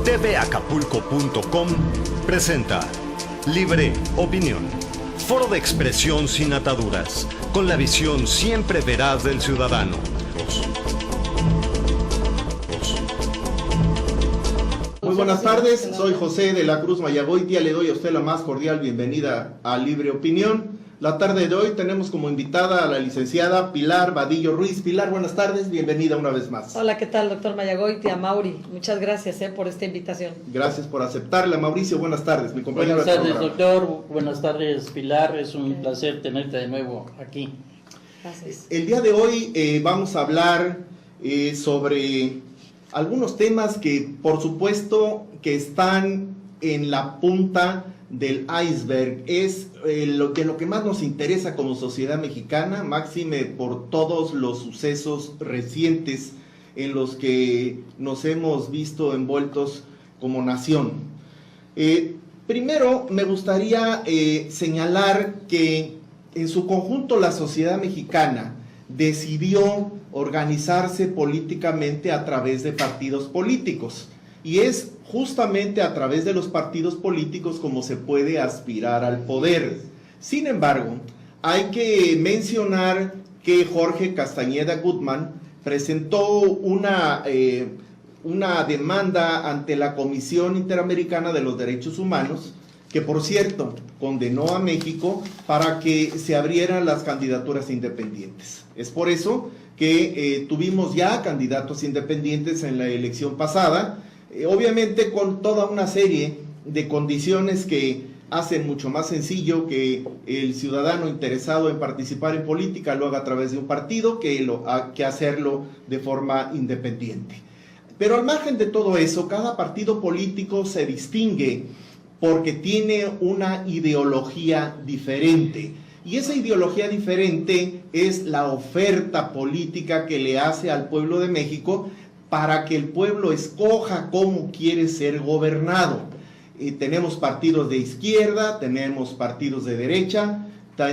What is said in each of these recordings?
tvacapulco.com presenta Libre Opinión, foro de expresión sin ataduras, con la visión siempre veraz del ciudadano. Muy buenas tardes, soy José de la Cruz Mayagoitia, le doy a usted la más cordial bienvenida a Libre Opinión. La tarde de hoy tenemos como invitada a la licenciada Pilar Vadillo Ruiz. Pilar, buenas tardes, bienvenida una vez más. Hola, ¿qué tal, doctor Mayagoitia? Mauri, muchas gracias por esta invitación. Gracias por aceptarla. Mauricio, buenas tardes, mi compañero. Buenas tardes, doctor. Buenas tardes, Pilar. Es un placer tenerte de nuevo aquí. Gracias. El día de hoy vamos a hablar sobre algunos temas que, por supuesto, que están en la punta del iceberg. Es lo que más nos interesa como sociedad mexicana, máxime por todos los sucesos recientes en los que nos hemos visto envueltos como nación. Primero me gustaría señalar que en su conjunto la sociedad mexicana decidió organizarse políticamente a través de partidos políticos, y es justamente a través de los partidos políticos como se puede aspirar al poder. Sin embargo, hay que mencionar que Jorge Castañeda Gutmann presentó una demanda ante la Comisión Interamericana de los Derechos Humanos, que por cierto condenó a México para que se abrieran las candidaturas independientes. Es por eso que tuvimos ya candidatos independientes en la elección pasada, obviamente con toda una serie de condiciones que hacen mucho más sencillo que el ciudadano interesado en participar en política lo haga a través de un partido que hacerlo de forma independiente. Pero al margen de todo eso, cada partido político se distingue porque tiene una ideología diferente. Y esa ideología diferente es la oferta política que le hace al pueblo de México para que el pueblo escoja cómo quiere ser gobernado. Tenemos partidos de izquierda, tenemos partidos de derecha,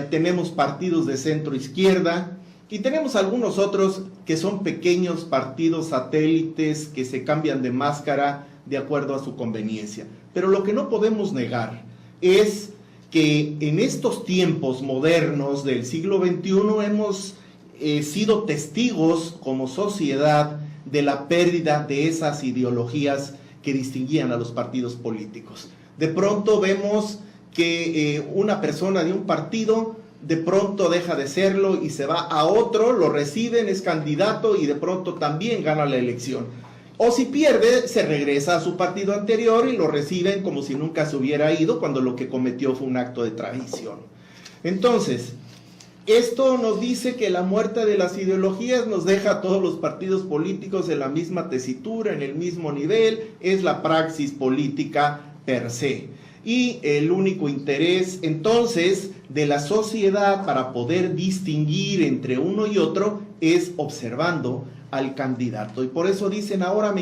tenemos partidos de centro izquierda y tenemos algunos otros que son pequeños partidos satélites que se cambian de máscara de acuerdo a su conveniencia. Pero lo que no podemos negar es que en estos tiempos modernos del siglo XXI hemos sido testigos como sociedad de la pérdida de esas ideologías que distinguían a los partidos políticos. De pronto vemos que una persona de un partido de pronto deja de serlo y se va a otro, lo reciben, es candidato y de pronto también gana la elección. O si pierde, se regresa a su partido anterior y lo reciben como si nunca se hubiera ido, cuando lo que cometió fue un acto de traición. Entonces, esto nos dice que la muerte de las ideologías nos deja a todos los partidos políticos en la misma tesitura, en el mismo nivel, es la praxis política per se. Y el único interés entonces de la sociedad para poder distinguir entre uno y otro es observando al candidato. Y por eso dicen, ahora no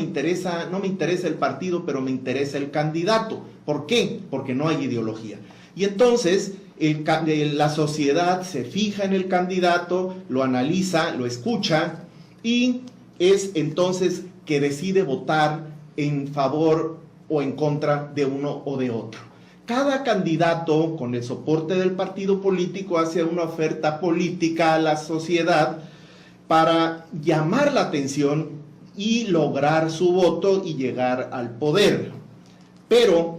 me interesa el partido, pero me interesa el candidato. ¿Por qué? Porque no hay ideología. Y entonces la sociedad se fija en el candidato, lo analiza, lo escucha y es entonces que decide votar en favor o en contra de uno o de otro. Cada candidato, con el soporte del partido político, hace una oferta política a la sociedad para llamar la atención y lograr su voto y llegar al poder. Pero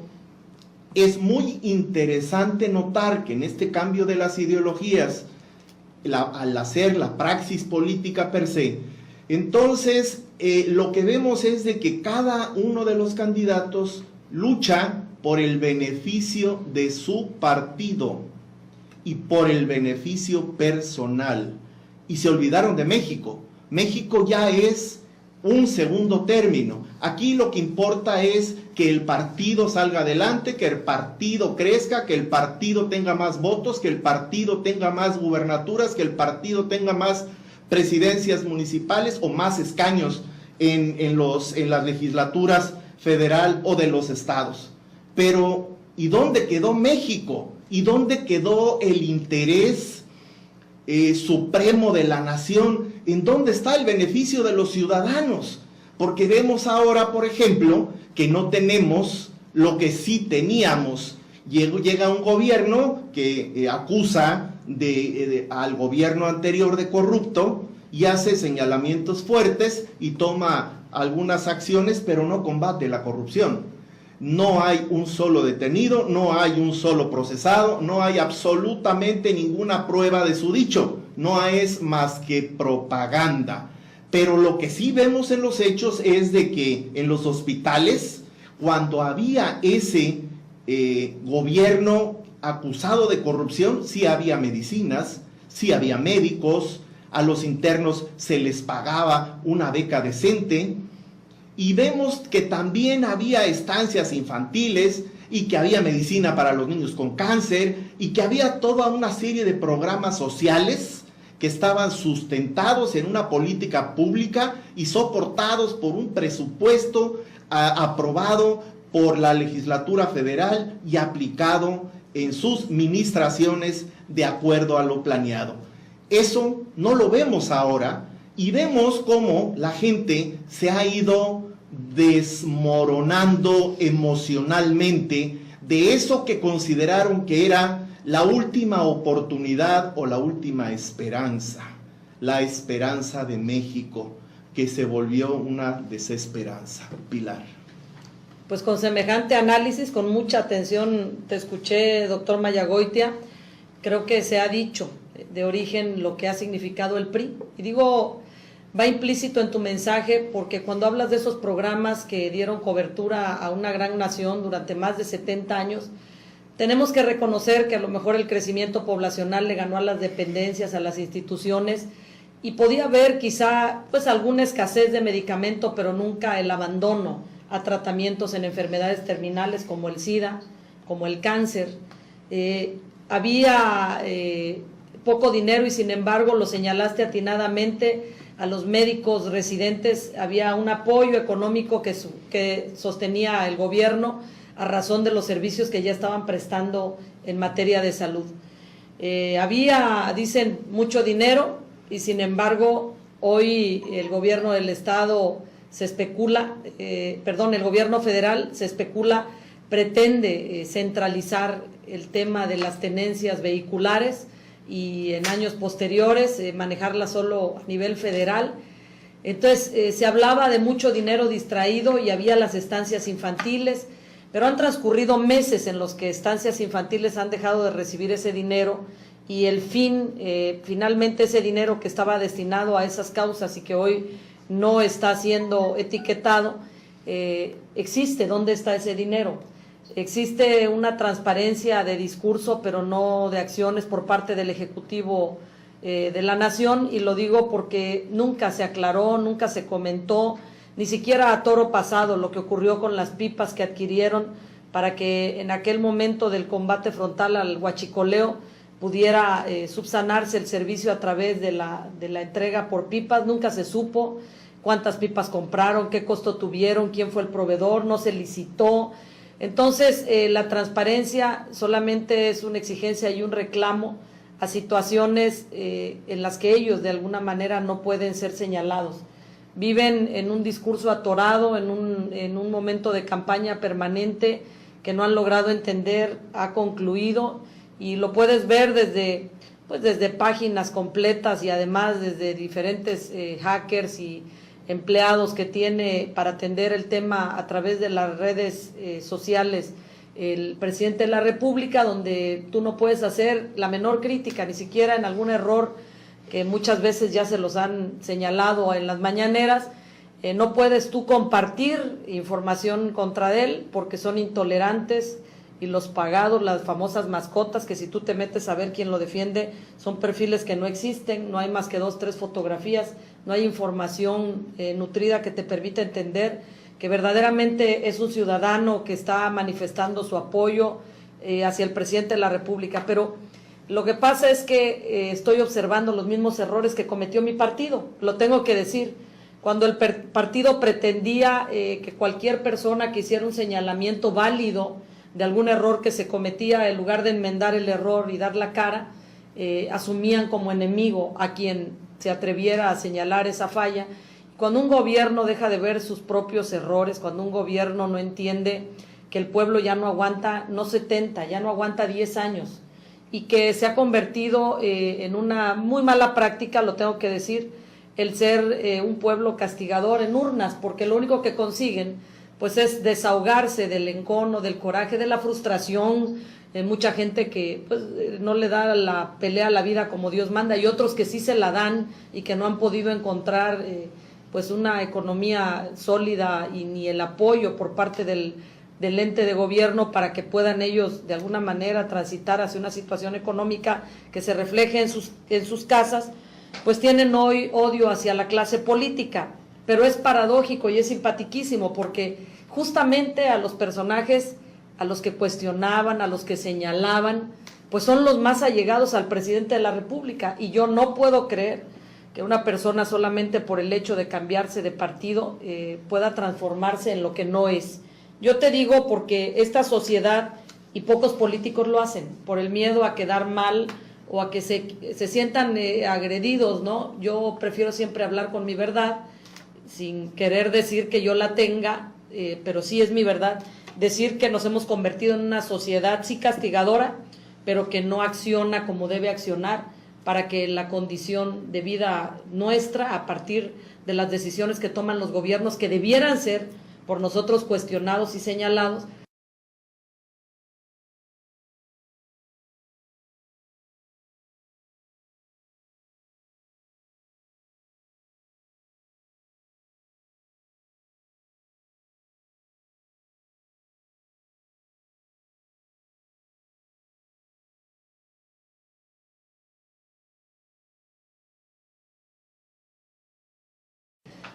es muy interesante notar que en este cambio de las ideologías, al hacer la praxis política per se, entonces lo que vemos es de que cada uno de los candidatos lucha por el beneficio de su partido y por el beneficio personal. Y se olvidaron de México. México ya es un segundo término. Aquí lo que importa es que el partido salga adelante, que el partido crezca, que el partido tenga más votos, que el partido tenga más gubernaturas, que el partido tenga más presidencias municipales o más escaños en las legislaturas federal o de los estados. Pero, ¿y dónde quedó México? ¿Y dónde quedó el interés supremo de la nación? ¿En dónde está el beneficio de los ciudadanos? porque vemos ahora, por ejemplo, que no tenemos lo que sí teníamos. Llega un gobierno que acusa al gobierno anterior de corrupto y hace señalamientos fuertes y toma algunas acciones, pero no combate la corrupción. No hay un solo detenido, no hay un solo procesado, no hay absolutamente ninguna prueba de su dicho, no es más que propaganda. Pero lo que sí vemos en los hechos es de que en los hospitales, cuando había ese gobierno acusado de corrupción, sí había medicinas, sí había médicos, a los internos se les pagaba una beca decente, y vemos que también había estancias infantiles y que había medicina para los niños con cáncer y que había toda una serie de programas sociales que estaban sustentados en una política pública y soportados por un presupuesto aprobado por la legislatura federal y aplicado en sus ministraciones de acuerdo a lo planeado. Eso no lo vemos ahora y vemos cómo la gente se ha ido desmoronando emocionalmente de eso que consideraron que era la última oportunidad o la última esperanza, la esperanza de México, que se volvió una desesperanza. Pilar. Pues con semejante análisis, con mucha atención te escuché, doctor Mayagoitia. Creo que se ha dicho de origen lo que ha significado el PRI. Y digo, va implícito en tu mensaje porque cuando hablas de esos programas que dieron cobertura a una gran nación durante más de 70 años, tenemos que reconocer que a lo mejor el crecimiento poblacional le ganó a las dependencias, a las instituciones, y podía haber quizá pues alguna escasez de medicamento, pero nunca el abandono a tratamientos en enfermedades terminales como el SIDA, como el cáncer. Había poco dinero y sin embargo, lo señalaste atinadamente, a los médicos residentes había un apoyo económico que sostenía el gobierno a razón de los servicios que ya estaban prestando en materia de salud. Había, dicen, mucho dinero y sin embargo hoy el gobierno del estado se especula, el gobierno federal se especula, pretende centralizar el tema de las tenencias vehiculares y en años posteriores manejarla solo a nivel federal. Entonces se hablaba de mucho dinero distraído y había las estancias infantiles, pero han transcurrido meses en los que estancias infantiles han dejado de recibir ese dinero y finalmente ese dinero que estaba destinado a esas causas y que hoy no está siendo etiquetado, existe. ¿Dónde está ese dinero? Existe una transparencia de discurso, pero no de acciones por parte del Ejecutivo de la Nación, y lo digo porque nunca se aclaró, nunca se comentó, ni siquiera a toro pasado, lo que ocurrió con las pipas que adquirieron para que en aquel momento del combate frontal al huachicoleo pudiera subsanarse el servicio a través de la entrega por pipas. Nunca se supo cuántas pipas compraron, qué costo tuvieron, quién fue el proveedor, no se licitó. Entonces, la transparencia solamente es una exigencia y un reclamo a situaciones en las que ellos de alguna manera no pueden ser señalados. Viven en un discurso atorado, en un momento de campaña permanente que no han logrado entender, ha concluido, y lo puedes ver desde páginas completas y además desde diferentes hackers y empleados que tiene para atender el tema a través de las redes sociales el presidente de la República, donde tú no puedes hacer la menor crítica, ni siquiera en algún error que muchas veces ya se los han señalado en las mañaneras. No puedes tú compartir información contra él porque son intolerantes, y los pagados, las famosas mascotas, que si tú te metes a ver quién lo defiende, son perfiles que no existen, no hay más que 2, 3 fotografías, no hay información nutrida que te permita entender que verdaderamente es un ciudadano que está manifestando su apoyo hacia el presidente de la República. Pero lo que pasa es que estoy observando los mismos errores que cometió mi partido, lo tengo que decir. Cuando el partido pretendía que cualquier persona que hiciera un señalamiento válido de algún error que se cometía, en lugar de enmendar el error y dar la cara, asumían como enemigo a quien se atreviera a señalar esa falla. cuando un gobierno deja de ver sus propios errores, cuando un gobierno no entiende que el pueblo ya no aguanta, no 70, ya no aguanta 10 años, y que se ha convertido en una muy mala práctica, lo tengo que decir, el ser un pueblo castigador en urnas, porque lo único que consiguen pues es desahogarse del encono, del coraje, de la frustración. Mucha gente que pues no le da la pelea a la vida como Dios manda, y otros que sí se la dan y que no han podido encontrar pues una economía sólida y ni el apoyo por parte del ente de gobierno para que puedan ellos de alguna manera transitar hacia una situación económica que se refleje en sus casas, pues tienen hoy odio hacia la clase política. Pero es paradójico y es simpatiquísimo, porque justamente a los personajes a los que cuestionaban, a los que señalaban, pues son los más allegados al presidente de la República, y yo no puedo creer que una persona solamente por el hecho de cambiarse de partido pueda transformarse en lo que no es. Yo te digo porque esta sociedad y pocos políticos lo hacen, por el miedo a quedar mal o a que se sientan agredidos, ¿no? Yo prefiero siempre hablar con mi verdad, sin querer decir que yo la tenga, pero sí es mi verdad, decir que nos hemos convertido en una sociedad sí castigadora, pero que no acciona como debe accionar para que la condición de vida nuestra, a partir de las decisiones que toman los gobiernos, que debieran ser por nosotros cuestionados y señalados,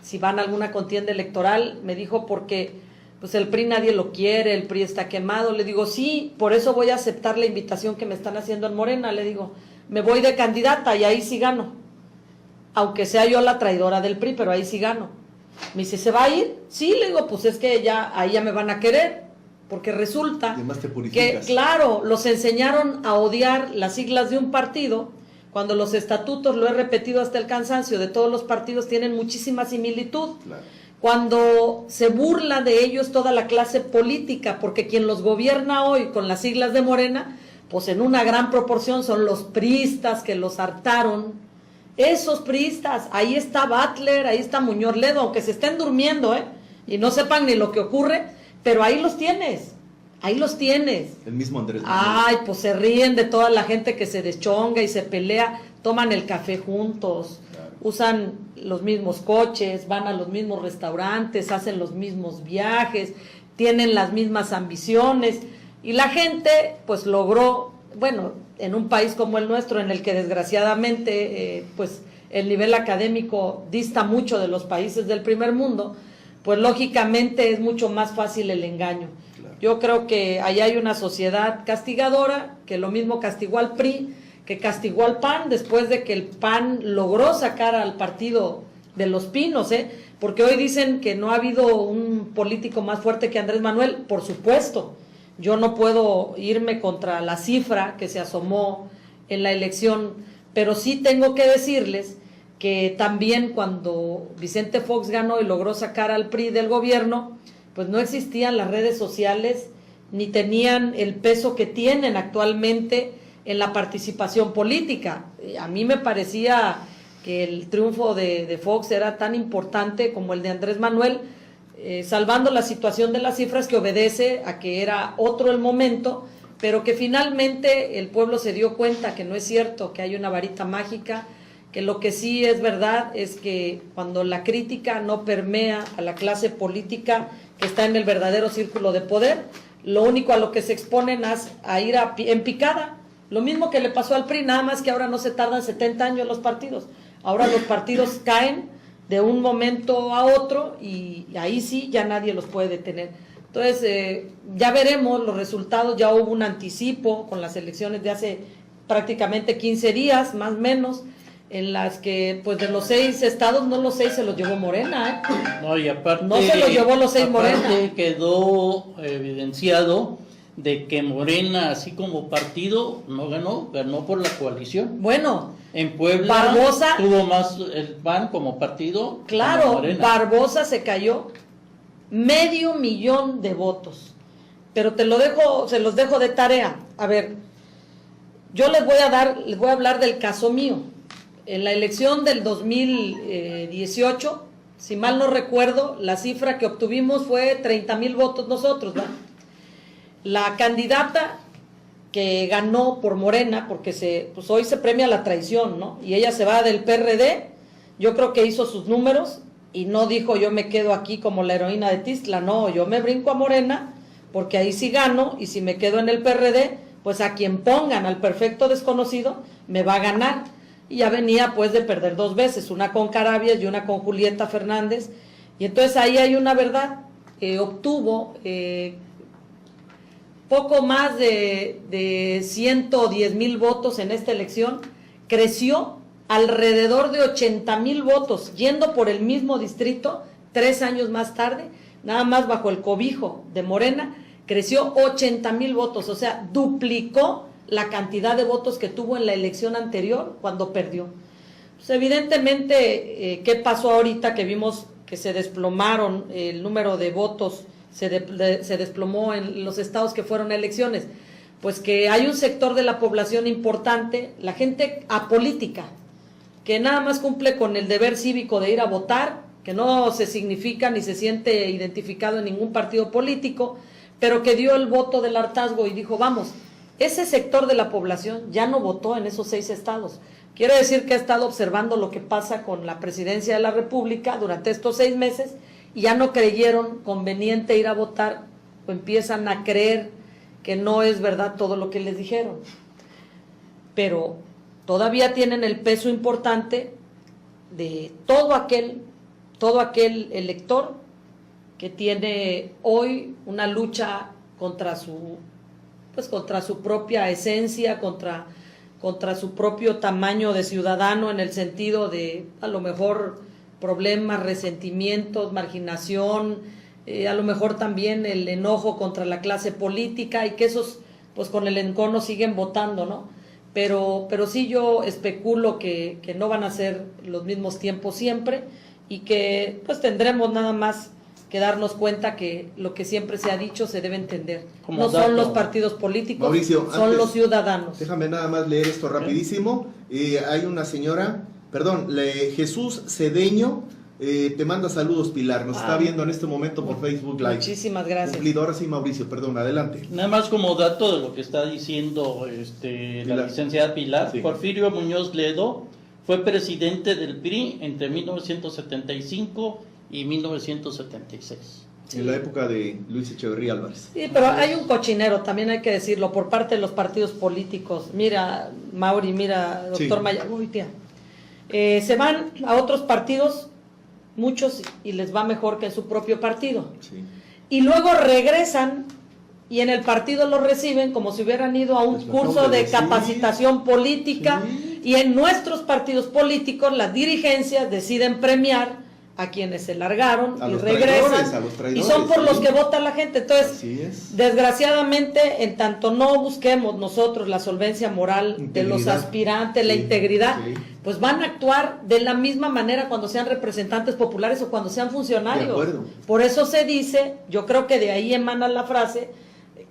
si van a alguna contienda electoral. Me dijo porque pues el PRI nadie lo quiere, el PRI está quemado. Le digo, sí, por eso voy a aceptar la invitación que me están haciendo en Morena. Le digo, me voy de candidata y ahí sí gano, aunque sea yo la traidora del PRI, pero ahí sí gano. Me dice, ¿se va a ir? Sí, le digo, pues es que ahí ya me van a querer, porque resulta que, claro, los enseñaron a odiar las siglas de un partido, cuando los estatutos, lo he repetido hasta el cansancio, de todos los partidos tienen muchísima similitud. Claro. Cuando se burla de ellos toda la clase política, porque quien los gobierna hoy con las siglas de Morena, pues en una gran proporción son los priistas que los hartaron. Esos priistas, ahí está Butler, ahí está Muñoz Ledo, aunque se estén durmiendo, y no sepan ni lo que ocurre, pero ahí los tienes. Ahí los tienes. El mismo Andrés Manuel. Ay, pues se ríen de toda la gente que se deschonga y se pelea, toman el café juntos, claro, usan los mismos coches, van a los mismos restaurantes, hacen los mismos viajes, tienen las mismas ambiciones, y la gente pues logró, bueno, en un país como el nuestro, en el que desgraciadamente pues el nivel académico dista mucho de los países del primer mundo, pues lógicamente es mucho más fácil el engaño. Yo creo que allá hay una sociedad castigadora, que lo mismo castigó al PRI, que castigó al PAN, después de que el PAN logró sacar al partido de Los Pinos, porque hoy dicen que no ha habido un político más fuerte que Andrés Manuel. Por supuesto, yo no puedo irme contra la cifra que se asomó en la elección, pero sí tengo que decirles que también cuando Vicente Fox ganó y logró sacar al PRI del gobierno, pues no existían las redes sociales ni tenían el peso que tienen actualmente en la participación política. A mí me parecía que el triunfo de Fox era tan importante como el de Andrés Manuel, salvando la situación de las cifras, que obedece a que era otro el momento, pero que finalmente el pueblo se dio cuenta que no es cierto que hay una varita mágica, que lo que sí es verdad es que cuando la crítica no permea a la clase política que está en el verdadero círculo de poder, lo único a lo que se exponen es a ir en picada. Lo mismo que le pasó al PRI, nada más que ahora no se tardan 70 años los partidos. Ahora los partidos caen de un momento a otro y ahí sí ya nadie los puede detener. Entonces ya veremos los resultados. Ya hubo un anticipo con las elecciones de hace prácticamente 15 días, más o menos, en las que pues de los 6 estados, no los 6 se los llevó Morena, No, y aparte, no se los llevó los 6 Morena. Quedó evidenciado de que Morena, así como partido, no ganó, ganó por la coalición. Bueno, En Puebla Barbosa, tuvo más el PAN como partido. claro, como Morena. Barbosa se cayó 500,000 de votos. Pero se los dejo de tarea. A ver, yo les voy a hablar del caso mío. En la elección del 2018, si mal no recuerdo, la cifra que obtuvimos fue 30,000 votos nosotros, ¿verdad? La candidata que ganó por Morena, porque pues hoy se premia la traición, ¿no? Y ella se va del PRD, yo creo que hizo sus números y no dijo yo me quedo aquí como la heroína de Tizla, no, yo me brinco a Morena porque ahí sí gano y si me quedo en el PRD, pues a quien pongan, al perfecto desconocido, me va a ganar. Y ya venía pues de perder 2 veces, una con Carabias y una con Julieta Fernández, y entonces ahí hay una verdad, obtuvo poco más de 110,000 votos en esta elección, creció alrededor de 80,000 votos, yendo por el mismo distrito 3 años más tarde, nada más bajo el cobijo de Morena, creció 80,000 votos, o sea, duplicó la cantidad de votos que tuvo en la elección anterior cuando perdió. Pues evidentemente, ¿qué pasó ahorita que vimos que se desplomaron el número de votos, se desplomó en los estados que fueron elecciones? Pues que hay un sector de la población importante, la gente apolítica, que nada más cumple con el deber cívico de ir a votar, que no se significa ni se siente identificado en ningún partido político, pero que dio el voto del hartazgo y dijo, vamos, ese sector de la población ya no votó en esos 6 estados. Quiere decir que ha estado observando lo que pasa con la presidencia de la República durante estos 6 meses y ya no creyeron conveniente ir a votar o empiezan a creer que no es verdad todo lo que les dijeron. Pero todavía tienen el peso importante de todo aquel elector que tiene hoy una lucha contra su propia esencia, contra su propio tamaño de ciudadano, en el sentido de a lo mejor problemas, resentimientos, marginación, a lo mejor también el enojo contra la clase política, y que esos pues con el encono siguen votando, ¿no? Pero sí yo especulo que no van a ser los mismos tiempos siempre y que pues tendremos nada más que darnos cuenta que lo que siempre se ha dicho se debe entender. No son los partidos políticos, Mauricio, son antes, los ciudadanos. Déjame nada más leer esto rapidísimo. Hay una señora, Jesús Cedeño, te manda saludos, Pilar. Nos está viendo en este momento por Facebook Live. Muchísimas gracias. Cumplido. Ahora sí, Mauricio, perdón, adelante. Nada más como dato de lo que está diciendo la licenciada Pilar, Sí. Porfirio Muñoz Ledo fue presidente del PRI entre 1975 y 1976. Sí. En la época de Luis Echeverría Álvarez. Sí, pero hay un cochinero, también hay que decirlo, por parte de los partidos políticos. Mira, Mauri, mira, doctor Sí. Mayagoitia. Se van a otros partidos, muchos, y les va mejor que en su propio partido. Sí. Y luego regresan y en el partido los reciben como si hubieran ido a un Pues lo curso acabo de de decir. capacitación política, Sí. y en nuestros partidos políticos las dirigencias deciden premiar a quienes se largaron A y los regresan, traidores, a los traidores, y son por sí. los que vota la gente. Entonces, Así es. desgraciadamente, en tanto no busquemos nosotros la solvencia moral de los Integridad. aspirantes, la Sí, integridad, sí. pues van a actuar de la misma manera cuando sean representantes populares o cuando sean funcionarios. De acuerdo. Por eso se dice, yo creo que de ahí emana la frase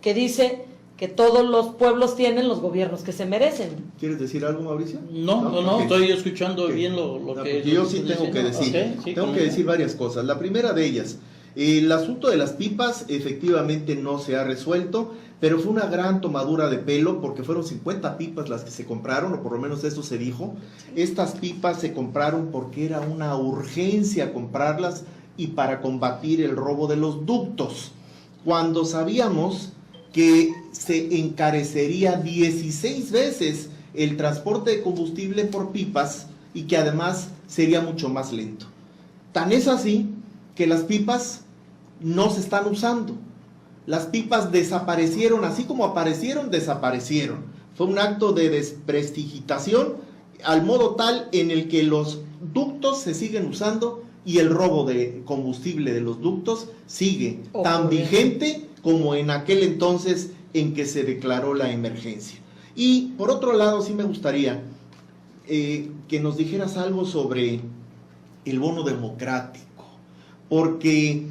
que dice que todos los pueblos tienen los gobiernos que se merecen. ¿Quieres decir algo, Mauricio? No, Ok. estoy escuchando Ok. bien lo No, que... porque yo lo sí estás tengo que diciendo. decir, Ok, sí, tengo ¿cómo que no? decir varias cosas. La primera de ellas, el asunto de las pipas efectivamente no se ha resuelto, pero fue una gran tomadura de pelo porque fueron 50 pipas las que se compraron, o por lo menos eso se dijo. Estas pipas se compraron porque era una urgencia comprarlas y para combatir el robo de los ductos, cuando sabíamos que se encarecería 16 veces el transporte de combustible por pipas y que además sería mucho más lento. Tan es así que las pipas no se están usando. Las pipas desaparecieron, así como aparecieron, desaparecieron. Fue un acto de desprestigitación al modo tal en el que los ductos se siguen usando y el robo de combustible de los ductos sigue tan vigente como en aquel entonces en que se declaró la emergencia. Y por otro lado, sí me gustaría que nos dijeras algo sobre el bono democrático, porque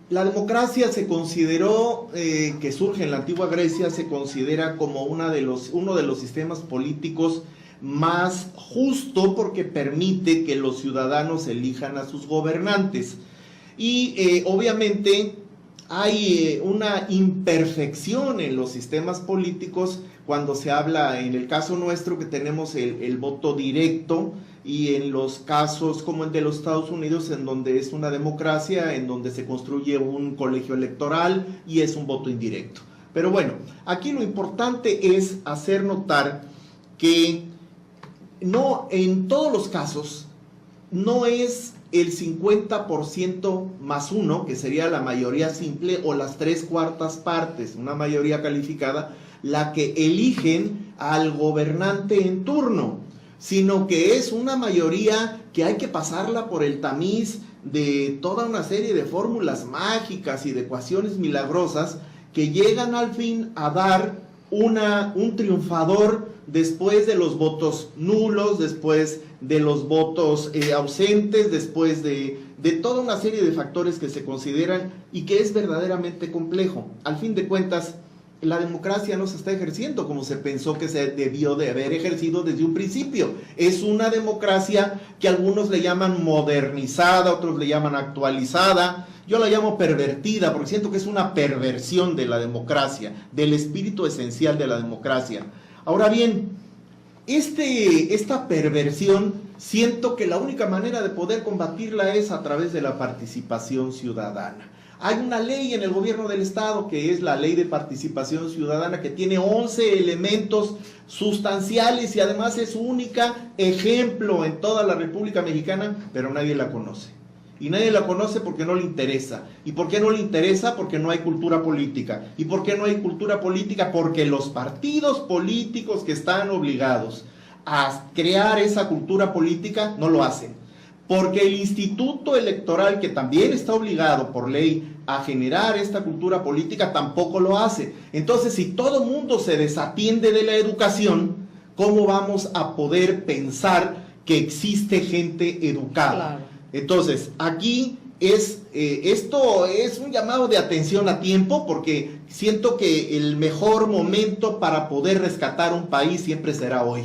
la democracia se consideró, que surge en la antigua Grecia, se considera como uno de los sistemas políticos más justo, porque permite que los ciudadanos elijan a sus gobernantes. Y obviamente hay una imperfección en los sistemas políticos cuando se habla, en el caso nuestro, que tenemos el voto directo, y en los casos como el de los Estados Unidos, en donde es una democracia, en donde se construye un colegio electoral y es un voto indirecto. Pero bueno, aquí lo importante es hacer notar que no, en todos los casos, no es el 50% más 1, que sería la mayoría simple, o las 3/4 partes, una mayoría calificada, la que eligen al gobernante en turno, sino que es una mayoría que hay que pasarla por el tamiz de toda una serie de fórmulas mágicas y de ecuaciones milagrosas que llegan al fin a dar un triunfador después de los votos nulos, después de los votos ausentes, después de toda una serie de factores que se consideran y que es verdaderamente complejo. Al fin de cuentas, la democracia no se está ejerciendo como se pensó que se debió de haber ejercido desde un principio. Es una democracia que algunos le llaman modernizada, otros le llaman actualizada. Yo la llamo pervertida porque siento que es una perversión de la democracia, del espíritu esencial de la democracia. Ahora bien, esta perversión, siento que la única manera de poder combatirla es a través de la participación ciudadana. Hay una ley en el gobierno del estado que es la Ley de Participación Ciudadana, que tiene 11 elementos sustanciales y además es su única ejemplo en toda la República Mexicana, pero nadie la conoce. Y nadie la conoce porque no le interesa. ¿Y por qué no le interesa? Porque no hay cultura política. ¿Y por qué no hay cultura política? Porque los partidos políticos que están obligados a crear esa cultura política no lo hacen. Porque el Instituto Electoral, que también está obligado por ley a generar esta cultura política, tampoco lo hace. Entonces, si todo mundo se desatiende de la educación, ¿cómo vamos a poder pensar que existe gente educada? Claro. Entonces, aquí esto es un llamado de atención a tiempo, porque siento que el mejor momento para poder rescatar un país siempre será hoy.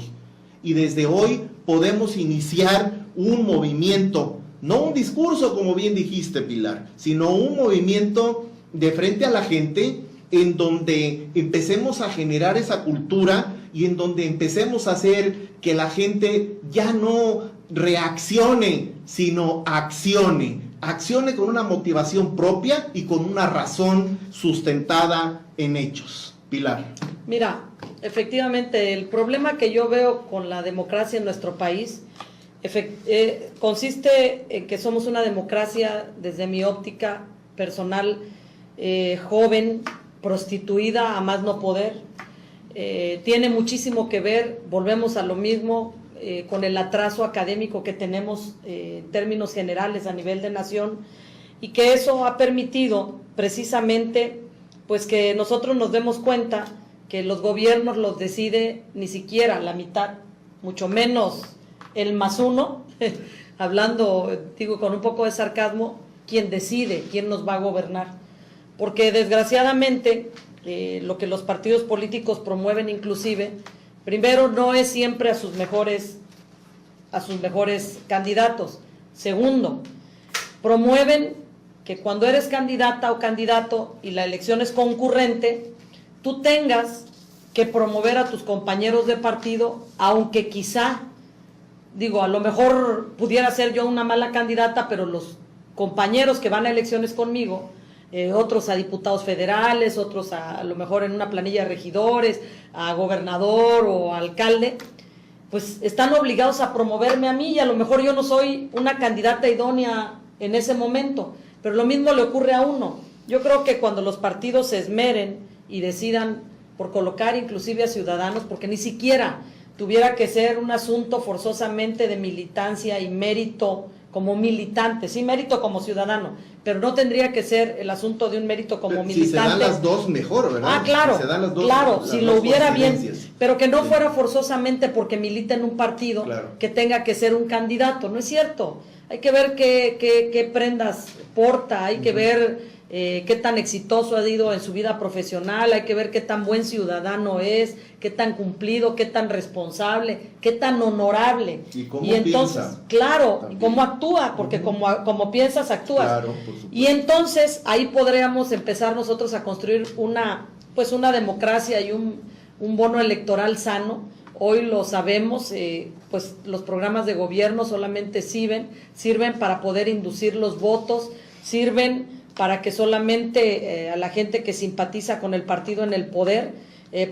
Y desde hoy podemos iniciar un movimiento, no un discurso como bien dijiste, Pilar, sino un movimiento de frente a la gente, en donde empecemos a generar esa cultura y en donde empecemos a hacer que la gente ya no reaccione, sino accione con una motivación propia y con una razón sustentada en hechos. Pilar. Mira, efectivamente, el problema que yo veo con la democracia en nuestro país consiste en que somos una democracia, desde mi óptica personal, joven, prostituida a más no poder. Tiene muchísimo que ver, volvemos a lo mismo, con el atraso académico que tenemos en términos generales a nivel de nación, y que eso ha permitido precisamente pues que nosotros nos demos cuenta que los gobiernos los decide ni siquiera la mitad, mucho menos el más 1, hablando, digo con un poco de sarcasmo, quien decide quién nos va a gobernar. Porque desgraciadamente lo que los partidos políticos promueven inclusive, primero, no es siempre a sus mejores candidatos. Segundo, promueven que cuando eres candidata o candidato y la elección es concurrente, tú tengas que promover a tus compañeros de partido, aunque quizá, digo, a lo mejor pudiera ser yo una mala candidata, pero los compañeros que van a elecciones conmigo, otros a diputados federales, otros a lo mejor en una planilla de regidores, a gobernador o a alcalde, pues están obligados a promoverme a mí, y a lo mejor yo no soy una candidata idónea en ese momento, pero lo mismo le ocurre a uno. Yo creo que cuando los partidos se esmeren y decidan por colocar inclusive a ciudadanos, porque ni siquiera tuviera que ser un asunto forzosamente de militancia y mérito como militante, sí, mérito como ciudadano, pero no tendría que ser el asunto de un mérito como militante. Si se dan las dos, mejor, ¿verdad? Claro, si se dan las dos, claro, las si dos lo hubiera bien, coincidencias. pero que no Sí. fuera forzosamente porque milita en un partido, Claro. que tenga que ser un candidato, no es cierto. Hay que ver qué prendas porta, hay que ver qué tan exitoso ha ido en su vida profesional, hay que ver qué tan buen ciudadano es, qué tan cumplido, qué tan responsable, qué tan honorable. Y cómo entonces, piensa. claro, También. cómo actúa, porque como piensas, actúas. Claro, por supuesto. Y entonces ahí podríamos empezar nosotros a construir una democracia y un bono electoral sano. Hoy lo sabemos, pues los programas de gobierno solamente sirven para poder inducir los votos, sirven para que solamente a la gente que simpatiza con el partido en el poder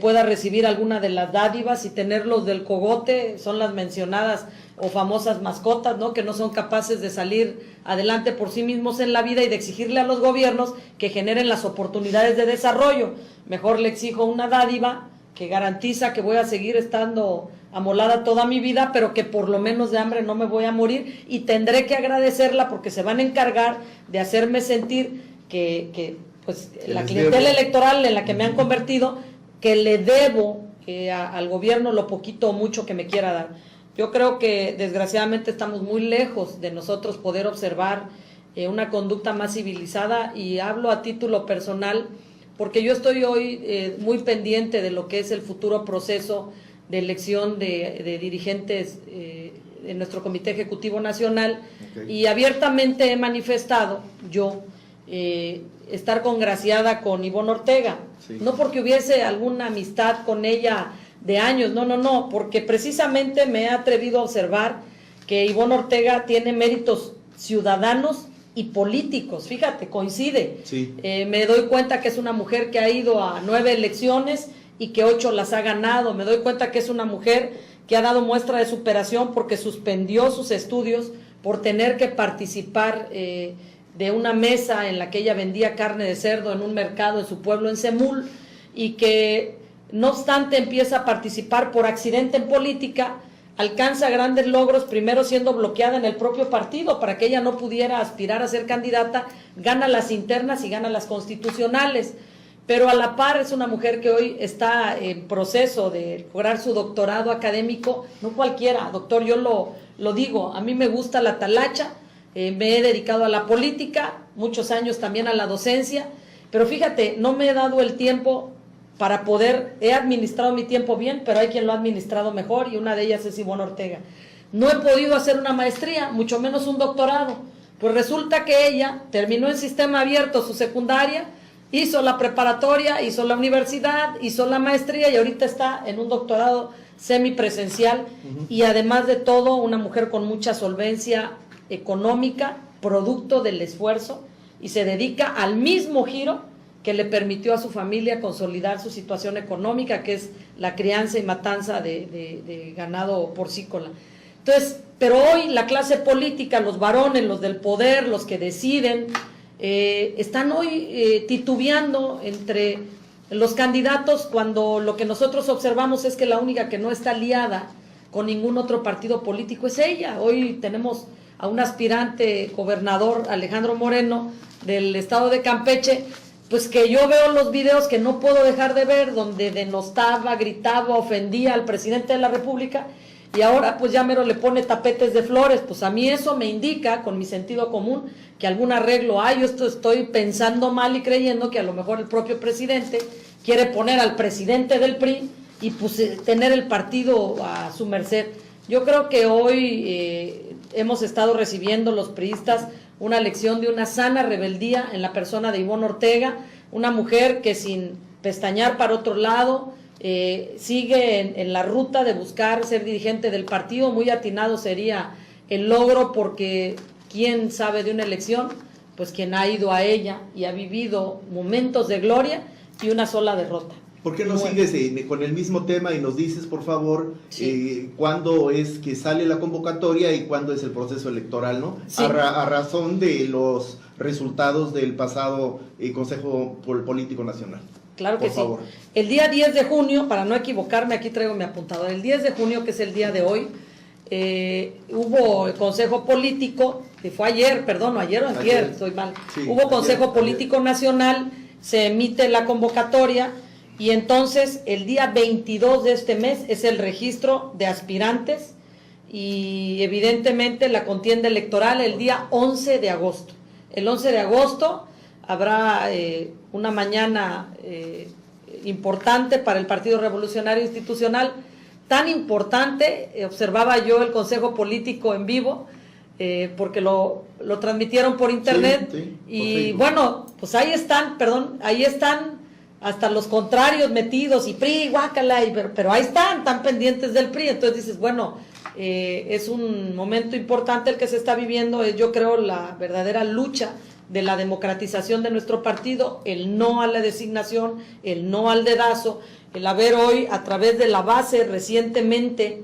pueda recibir alguna de las dádivas y tenerlos del cogote, son las mencionadas o famosas mascotas, ¿no? Que no son capaces de salir adelante por sí mismos en la vida y de exigirle a los gobiernos que generen las oportunidades de desarrollo. Mejor le exijo una dádiva que garantiza que voy a seguir estando amolada toda mi vida, pero que por lo menos de hambre no me voy a morir, y tendré que agradecerla porque se van a encargar de hacerme sentir que pues la clientela electoral en la que me han convertido, que le debo al gobierno lo poquito o mucho que me quiera dar. Yo creo que desgraciadamente estamos muy lejos de nosotros poder observar una conducta más civilizada, y hablo a título personal porque yo estoy hoy muy pendiente de lo que es el futuro proceso de elección de dirigentes en nuestro Comité Ejecutivo Nacional. Okay. Y abiertamente he manifestado yo estar congraciada con Ivonne Ortega, sí. No porque hubiese alguna amistad con ella de años, no, porque precisamente me he atrevido a observar que Ivonne Ortega tiene méritos ciudadanos y políticos, fíjate, coincide. Sí. Me doy cuenta que es una mujer que ha ido a 9 elecciones y que 8 las ha ganado. Me doy cuenta que es una mujer que ha dado muestra de superación porque suspendió sus estudios por tener que participar de una mesa en la que ella vendía carne de cerdo en un mercado en su pueblo, en Semul, y que no obstante empieza a participar por accidente en política, alcanza grandes logros, primero siendo bloqueada en el propio partido para que ella no pudiera aspirar a ser candidata, gana las internas y gana las constitucionales, pero a la par es una mujer que hoy está en proceso de lograr su doctorado académico, no cualquiera, doctor, yo lo digo, a mí me gusta la talacha, me he dedicado a la política, muchos años también a la docencia, pero fíjate, no me he dado el tiempo para poder, he administrado mi tiempo bien, pero hay quien lo ha administrado mejor, y una de ellas es Ivonne Ortega. No he podido hacer una maestría, mucho menos un doctorado, pues resulta que ella terminó en sistema abierto su secundaria, hizo la preparatoria, hizo la universidad, hizo la maestría y ahorita está en un doctorado semipresencial, y además de todo una mujer con mucha solvencia económica, producto del esfuerzo, y se dedica al mismo giro que le permitió a su familia consolidar su situación económica, que es la crianza y matanza de ganado porcícola. Entonces, pero hoy la clase política, los varones, los del poder, los que deciden, están hoy titubeando entre los candidatos, cuando lo que nosotros observamos es que la única que no está aliada con ningún otro partido político es ella. Hoy tenemos a un aspirante gobernador, Alejandro Moreno, del estado de Campeche, pues que yo veo los videos que no puedo dejar de ver, donde denostaba, gritaba, ofendía al presidente de la República, y ahora pues ya mero le pone tapetes de flores. Pues a mí eso me indica, con mi sentido común, que algún arreglo hay. Yo estoy pensando mal y creyendo que a lo mejor el propio presidente quiere poner al presidente del PRI y pues tener el partido a su merced. Yo creo que hoy hemos estado recibiendo los priistas una lección de una sana rebeldía en la persona de Ivonne Ortega, una mujer que sin pestañear para otro lado sigue en la ruta de buscar ser dirigente del partido. Muy atinado sería el logro, porque quién sabe de una elección, pues quien ha ido a ella y ha vivido momentos de gloria y una sola derrota. ¿Por qué no sigues con el mismo tema y nos dices, por favor, sí, cuándo es que sale la convocatoria y cuándo es el proceso electoral, ¿no? Sí. A razón de los resultados del pasado Consejo Político Nacional. Claro que por favor. Sí. El día 10 de junio, para no equivocarme, aquí traigo mi apuntador, el 10 de junio, que es el día de hoy, hubo el Consejo Político fue ayer, perdón, ayer o antier, estoy mal. Sí, hubo Consejo Político Nacional, se emite la convocatoria y entonces el día 22 de este mes es el registro de aspirantes y evidentemente la contienda electoral el día 11 de agosto. El 11 de agosto habrá una mañana importante para el Partido Revolucionario Institucional, tan importante, observaba yo el Consejo Político en vivo, porque lo transmitieron por internet, y bueno, pues ahí están hasta los contrarios metidos, y PRI, guácala, pero ahí están, tan pendientes del PRI, entonces dices, bueno, es un momento importante el que se está viviendo, es yo creo la verdadera lucha de la democratización de nuestro partido, el no a la designación, el no al dedazo, el haber hoy a través de la base recientemente,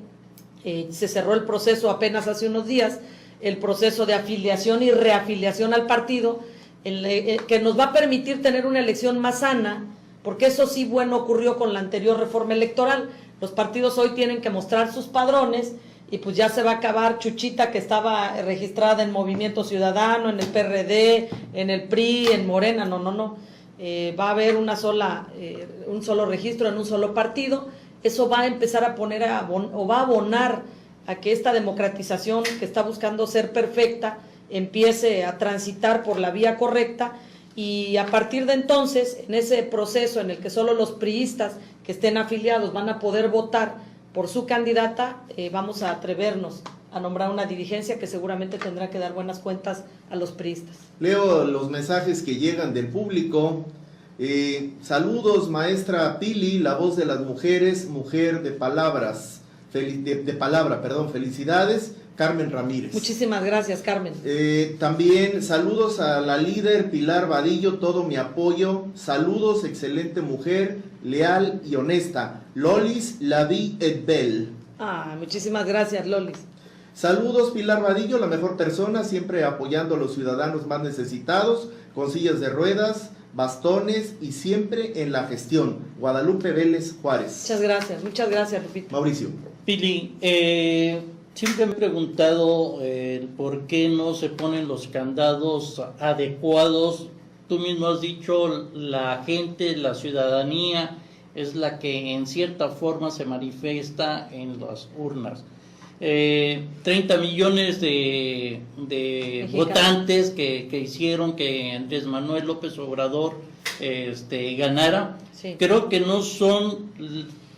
se cerró el proceso apenas hace unos días, el proceso de afiliación y reafiliación al partido, que nos va a permitir tener una elección más sana, porque eso sí bueno ocurrió con la anterior reforma electoral. Los partidos hoy tienen que mostrar sus padrones y pues ya se va a acabar Chuchita, que estaba registrada en Movimiento Ciudadano, en el PRD, en el PRI, en Morena, no. Va a haber un solo registro en un solo partido. Eso va a empezar a poner o va a abonar a que esta democratización que está buscando ser perfecta empiece a transitar por la vía correcta, y a partir de entonces, en ese proceso en el que solo los priistas que estén afiliados van a poder votar por su candidata, vamos a atrevernos a nombrar una dirigencia que seguramente tendrá que dar buenas cuentas a los priistas. Leo los mensajes que llegan del público. Saludos, maestra Pili, la voz de las mujeres, mujer de palabras. Felicidades, Carmen Ramírez. Muchísimas gracias, Carmen. También saludos a la líder Pilar Vadillo, todo mi apoyo. Saludos, excelente mujer, leal y honesta. Lolis, la vie et belle. Muchísimas gracias, Lolis. Saludos, Pilar Vadillo, la mejor persona, siempre apoyando a los ciudadanos más necesitados, con sillas de ruedas, bastones y siempre en la gestión. Guadalupe Vélez Juárez. Muchas gracias, Lupita. Mauricio. Pili, siempre me he preguntado por qué no se ponen los candados adecuados. Tú mismo has dicho, la gente, la ciudadanía es la que en cierta forma se manifiesta en las urnas. 30 millones de votantes que hicieron que Andrés Manuel López Obrador ganara. Sí. Creo que no son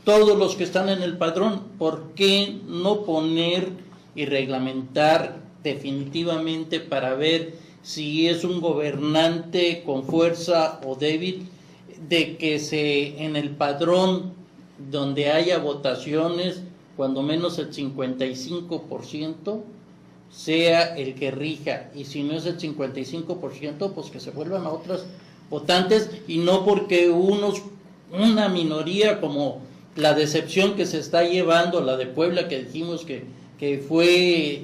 todos los que están en el padrón. ¿Por qué no poner y reglamentar definitivamente para ver si es un gobernante con fuerza o débil, de que en el padrón donde haya votaciones, cuando menos el 55% sea el que rija, y si no es el 55%, pues que se vuelvan a otras votantes, y no porque una minoría, como la decepción que se está llevando, la de Puebla, que dijimos que fue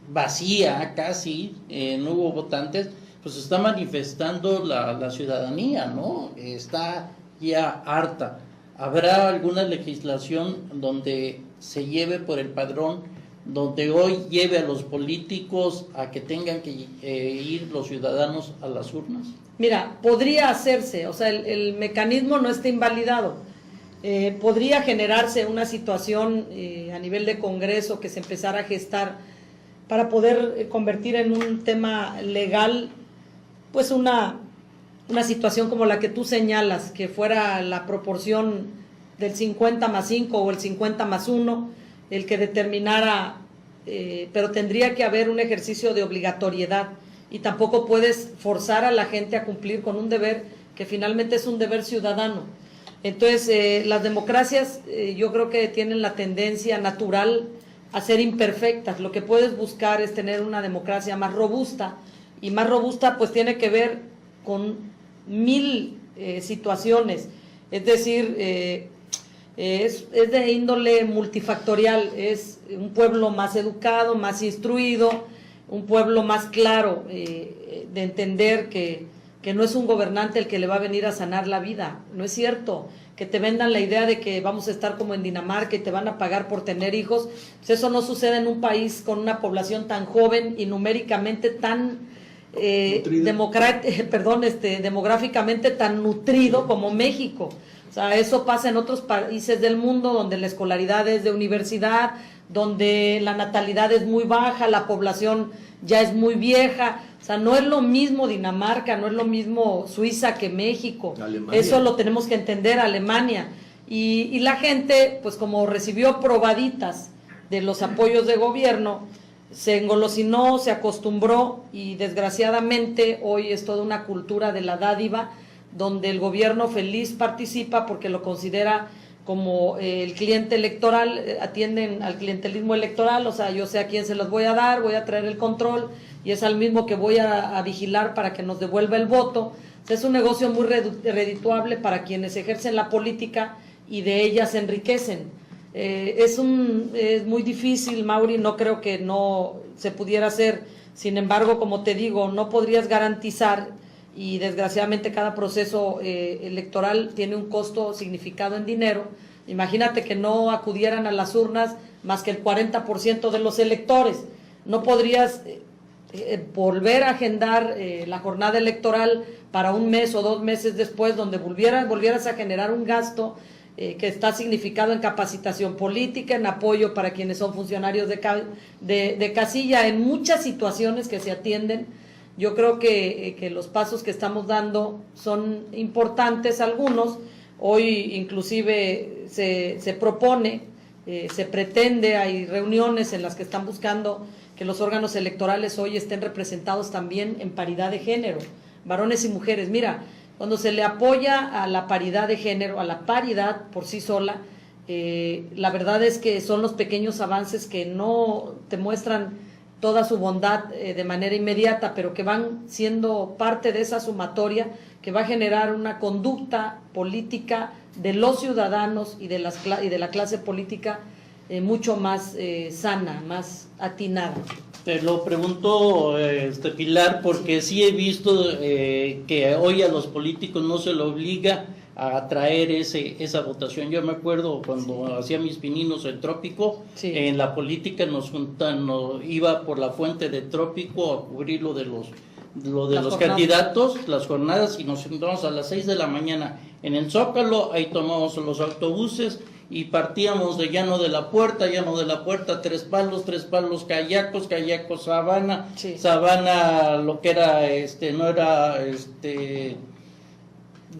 vacía casi, no hubo votantes, pues está manifestando la ciudadanía, ¿no? Está ya harta. ¿Habrá alguna legislación donde se lleve por el padrón, donde hoy lleve a los políticos a que tengan que ir los ciudadanos a las urnas? Mira, podría hacerse, o sea, el mecanismo no está invalidado. Podría generarse una situación a nivel de Congreso que se empezara a gestar para poder convertir en un tema legal, pues una situación como la que tú señalas, que fuera la proporción del 50+5 o el 50+1 el que determinara, pero tendría que haber un ejercicio de obligatoriedad, y tampoco puedes forzar a la gente a cumplir con un deber que finalmente es un deber ciudadano. Entonces, las democracias yo creo que tienen la tendencia natural a ser imperfectas. Lo que puedes buscar es tener una democracia más robusta, y más robusta pues tiene que ver con 1000 situaciones, es decir, es de índole multifactorial, es un pueblo más educado, más instruido, un pueblo más claro de entender que que no es un gobernante el que le va a venir a sanar la vida. No es cierto. Que te vendan la idea de que vamos a estar como en Dinamarca y te van a pagar por tener hijos. Pues eso no sucede en un país con una población tan joven y numéricamente tan demográficamente tan nutrido como México. O sea, eso pasa en otros países del mundo donde la escolaridad es de universidad, donde la natalidad es muy baja, la población ya es muy vieja. O sea, no es lo mismo Dinamarca, no es lo mismo Suiza que México. Alemania. Eso lo tenemos que entender, Alemania. Y la gente, pues como recibió probaditas de los apoyos de gobierno, se engolosinó, se acostumbró y desgraciadamente hoy es toda una cultura de la dádiva donde el gobierno feliz participa porque lo considera como el cliente electoral, atienden al clientelismo electoral, o sea, yo sé a quién se los voy a dar, voy a traer el control y es al mismo que voy a vigilar para que nos devuelva el voto. O sea, es un negocio muy redituable para quienes ejercen la política y de ella se enriquecen. Es muy difícil, Mauri, no creo que no se pudiera hacer. Sin embargo, como te digo, no podrías garantizar, y desgraciadamente cada proceso electoral tiene un costo significado en dinero. Imagínate que no acudieran a las urnas más que el 40% de los electores. No podrías volver a agendar la jornada electoral para un mes o 2 meses después, donde volvieras a generar un gasto que está significado en capacitación política, en apoyo para quienes son funcionarios de casilla, en muchas situaciones que se atienden. Yo creo que los pasos que estamos dando son importantes algunos. Hoy inclusive se propone, se pretende, hay reuniones en las que están buscando que los órganos electorales hoy estén representados también en paridad de género, varones y mujeres. Mira, cuando se le apoya a la paridad de género, a la paridad por sí sola, la verdad es que son los pequeños avances que no te muestran toda su bondad de manera inmediata, pero que van siendo parte de esa sumatoria que va a generar una conducta política de los ciudadanos y de la clase política mucho más sana, más atinada. Te lo pregunto, Pilar, porque sí he visto que hoy a los políticos no se le obliga a traer esa votación. Yo me acuerdo cuando hacía mis pininos en Trópico, en la política iba por la fuente de Trópico a cubrir lo de los candidatos, las jornadas, y nos sentamos a las 6 de la mañana en el Zócalo. Ahí tomamos los autobuses y partíamos de Llano de la Puerta, Tres Palos, Cayacos, Sabana, Sabana, lo que era, no era,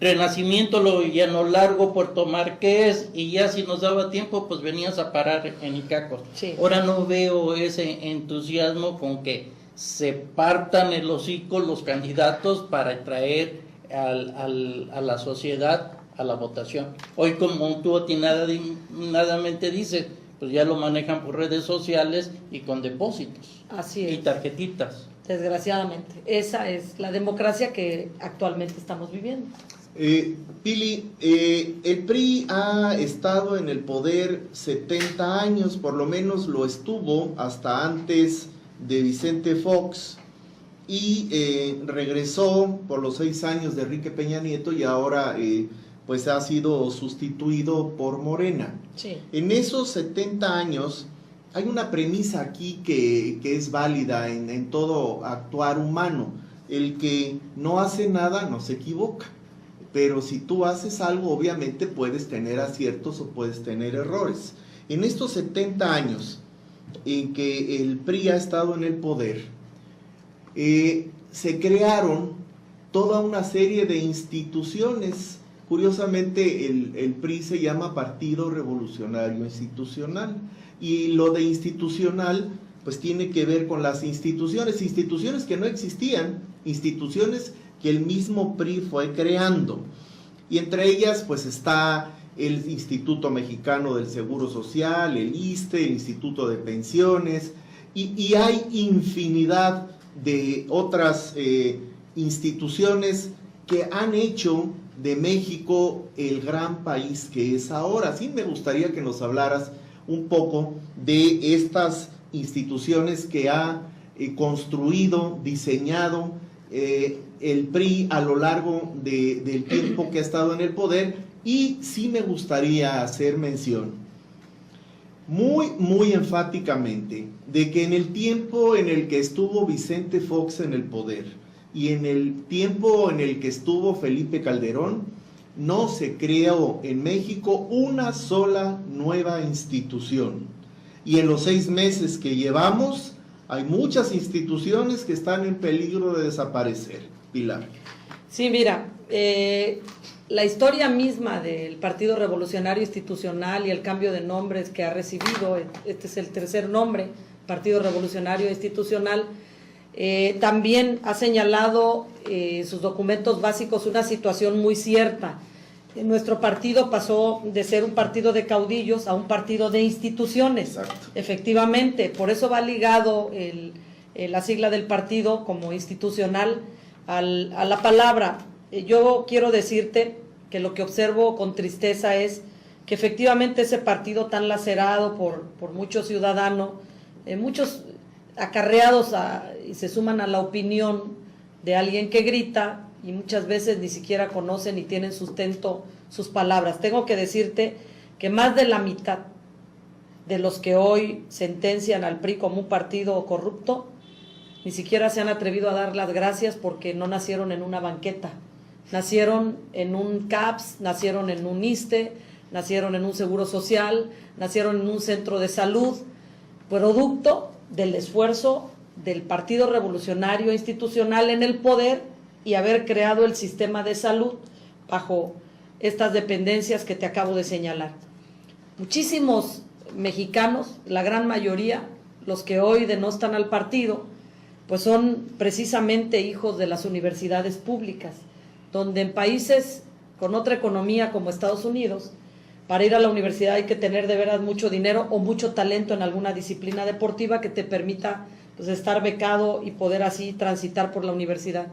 Renacimiento, Llano Largo, Puerto Marqués, y ya si nos daba tiempo, pues venías a parar en Icacos. Ahora no veo ese entusiasmo con que se partan el hocico los candidatos para traer a la sociedad a la votación. Hoy, como tú atinadamente dices, pues ya lo manejan por redes sociales y con depósitos. Así es. Y tarjetitas. Desgraciadamente, esa es la democracia que actualmente estamos viviendo. Pili, el PRI ha estado en el poder 70 años, por lo menos lo estuvo hasta antes de Vicente Fox, y regresó por los 6 años de Enrique Peña Nieto y ahora pues ha sido sustituido por Morena. En esos 70 años hay una premisa aquí que es válida en todo actuar humano: el que no hace nada no se equivoca, pero si tú haces algo, obviamente puedes tener aciertos o puedes tener errores. En estos 70 años en que el PRI ha estado en el poder, se crearon toda una serie de instituciones. Curiosamente, el PRI se llama Partido Revolucionario Institucional, y lo de institucional pues tiene que ver con las instituciones que no existían, instituciones que el mismo PRI fue creando, y entre ellas pues está el Instituto Mexicano del Seguro Social, el ISSSTE, el Instituto de Pensiones, y hay infinidad de otras instituciones que han hecho de México el gran país que es ahora. Sí, me gustaría que nos hablaras un poco de estas instituciones que ha construido, diseñado el PRI a lo largo del tiempo que ha estado en el poder, y sí me gustaría hacer mención muy enfáticamente de que en el tiempo en el que estuvo Vicente Fox en el poder y en el tiempo en el que estuvo Felipe Calderón, no se creó en México una sola nueva institución. Y en los 6 meses que llevamos, hay muchas instituciones que están en peligro de desaparecer. Pilar. Sí, mira, la historia misma del Partido Revolucionario Institucional y el cambio de nombres que ha recibido, este es el tercer nombre, Partido Revolucionario Institucional, también ha señalado sus documentos básicos una situación muy cierta. Nuestro partido pasó de ser un partido de caudillos a un partido de instituciones. Exacto. Efectivamente, por eso va ligado la sigla del partido como institucional a la palabra. Yo quiero decirte que lo que observo con tristeza es que efectivamente ese partido tan lacerado por muchos ciudadanos, muchos acarreados y se suman a la opinión de alguien que grita, y muchas veces ni siquiera conocen ni tienen sustento sus palabras. Tengo que decirte que más de la mitad de los que hoy sentencian al PRI como un partido corrupto, ni siquiera se han atrevido a dar las gracias porque no nacieron en una banqueta, nacieron en un CAPS, nacieron en un ISSSTE, nacieron en un seguro social, nacieron en un centro de salud, producto del esfuerzo del Partido Revolucionario Institucional en el poder y haber creado el sistema de salud bajo estas dependencias que te acabo de señalar. Muchísimos mexicanos, la gran mayoría, los que hoy denostan al partido, pues son precisamente hijos de las universidades públicas, donde en países con otra economía como Estados Unidos, para ir a la universidad hay que tener de veras mucho dinero o mucho talento en alguna disciplina deportiva que te permita pues estar becado y poder así transitar por la universidad.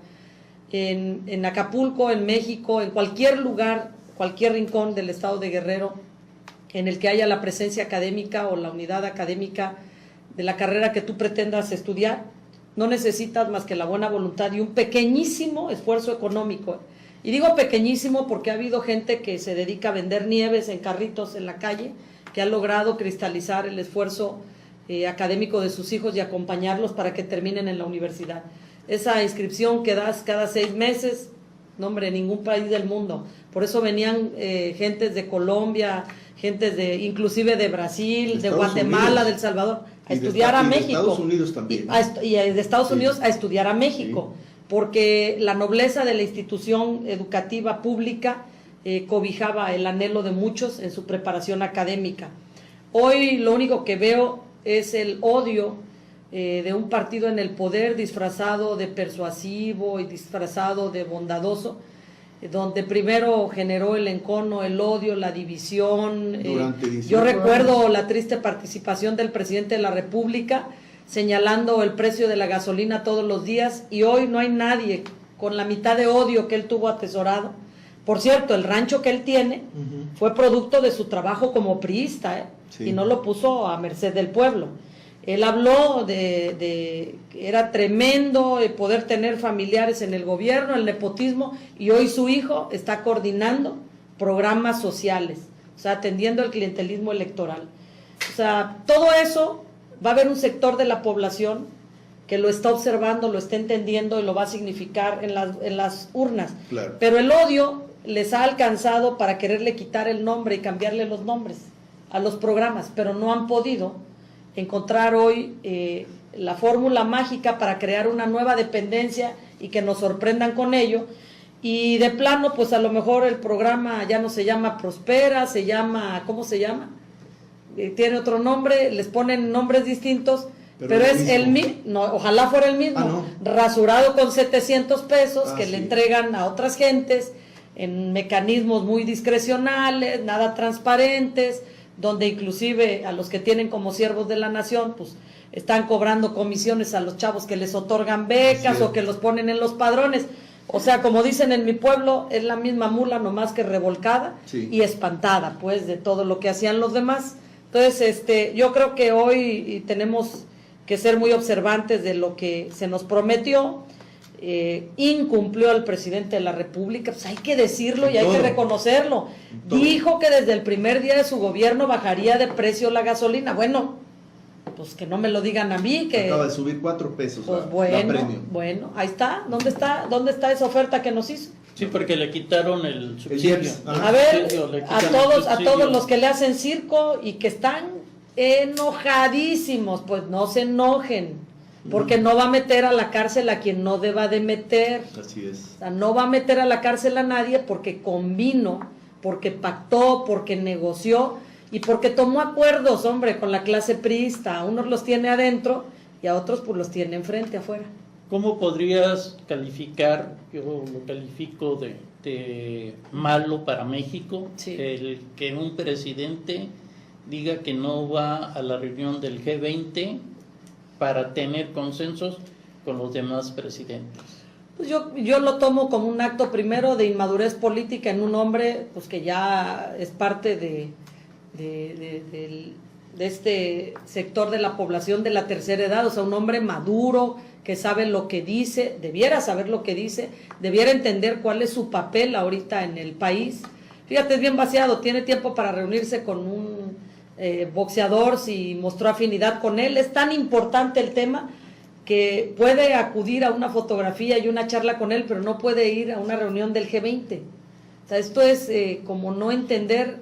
En Acapulco, en México, en cualquier lugar, cualquier rincón del estado de Guerrero, en el que haya la presencia académica o la unidad académica de la carrera que tú pretendas estudiar, no necesitas más que la buena voluntad y un pequeñísimo esfuerzo económico. Y digo pequeñísimo porque ha habido gente que se dedica a vender nieves en carritos en la calle, que ha logrado cristalizar el esfuerzo académico de sus hijos y acompañarlos para que terminen en la universidad. Esa inscripción que das cada 6 meses, no hombre, en ningún país del mundo. Por eso venían gentes de Colombia, gentes inclusive de Brasil, de Guatemala, de El Salvador, a estudiar a México. De Estados Unidos también. Y de Estados Unidos a estudiar a México, porque la nobleza de la institución educativa pública cobijaba el anhelo de muchos en su preparación académica. Hoy lo único que veo es el odio de un partido en el poder disfrazado de persuasivo y disfrazado de bondadoso, donde primero generó el encono, el odio, la división. Yo recuerdo la triste participación del presidente de la República señalando el precio de la gasolina todos los días, y hoy no hay nadie con la mitad de odio que él tuvo atesorado. Por cierto, el rancho que él tiene fue producto de su trabajo como priista, y no lo puso a merced del pueblo. Él habló de que era tremendo poder tener familiares en el gobierno, el nepotismo, y hoy su hijo está coordinando programas sociales, o sea, atendiendo el clientelismo electoral. O sea, todo eso va a haber un sector de la población que lo está observando, lo está entendiendo y lo va a significar en las urnas. Claro. Pero el odio les ha alcanzado para quererle quitar el nombre y cambiarle los nombres a los programas, pero no han podido encontrar hoy la fórmula mágica para crear una nueva dependencia y que nos sorprendan con ello. Y de plano, pues a lo mejor el programa ya no se llama Prospera, se llama, ¿cómo se llama? Tiene otro nombre, les ponen nombres distintos, pero es el mismo, no, ojalá fuera el mismo, rasurado con 700 pesos que le entregan a otras gentes en mecanismos muy discrecionales, nada transparentes, donde inclusive a los que tienen como siervos de la nación, pues están cobrando comisiones a los chavos que les otorgan becas o que los ponen en los padrones. O sea, como dicen en mi pueblo, es la misma mula, nomás que revolcada y espantada, pues, de todo lo que hacían los demás. Entonces, yo creo que hoy tenemos que ser muy observantes de lo que se nos prometió. incumplió al presidente de la República, pues hay que decirlo y hay que reconocerlo. Dijo que desde el primer día de su gobierno bajaría de precio la gasolina. Bueno, pues que no me lo digan a mí, que acaba de subir 4 pesos pues la premium. Bueno, ahí está. ¿Dónde está esa oferta que nos hizo? Sí, porque le quitaron el subsidio. A ver, a todos los que le hacen circo y que están enojadísimos, pues no se enojen, porque no va a meter a la cárcel a quien no deba de meter. Así es. O sea, no va a meter a la cárcel a nadie porque convino, porque pactó, porque negoció y porque tomó acuerdos, hombre, con la clase priista. A unos los tiene adentro y a otros pues los tiene enfrente, afuera. ¿Cómo podrías calificar, yo lo califico de malo para México, Sí. el que un presidente diga que no va a la reunión del G20 para tener consensos con los demás presidentes? Pues yo lo tomo como un acto primero de inmadurez política en un hombre pues que ya es parte de este sector de la población de la tercera edad, o sea, un hombre maduro que sabe lo que dice, debiera saber lo que dice, debiera entender cuál es su papel ahorita en el país. Fíjate, es bien vaciado, tiene tiempo para reunirse con un boxeador si mostró afinidad con él. Es tan importante el tema que puede acudir a una fotografía y una charla con él, pero no puede ir a una reunión del G20. O sea, esto es como no entender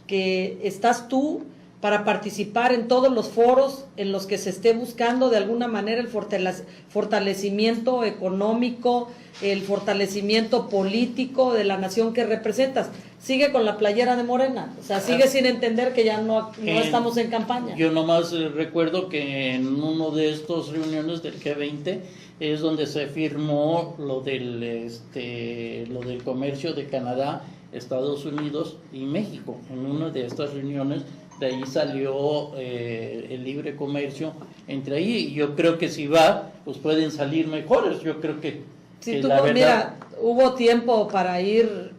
que estás tú para participar en todos los foros en los que se esté buscando de alguna manera el fortalecimiento económico, el fortalecimiento político de la nación que representas. Sigue con la playera de Morena, o sea, sigue sin entender que ya no estamos en campaña. Yo nomás recuerdo que en uno de estos reuniones del G20 es donde se firmó lo del comercio de Canadá, Estados Unidos y México. En una de estas reuniones de ahí salió el libre comercio entre ahí, y yo creo que si va, pues pueden salir mejores. Yo creo que, sí, la verdad, mira, hubo tiempo para ir,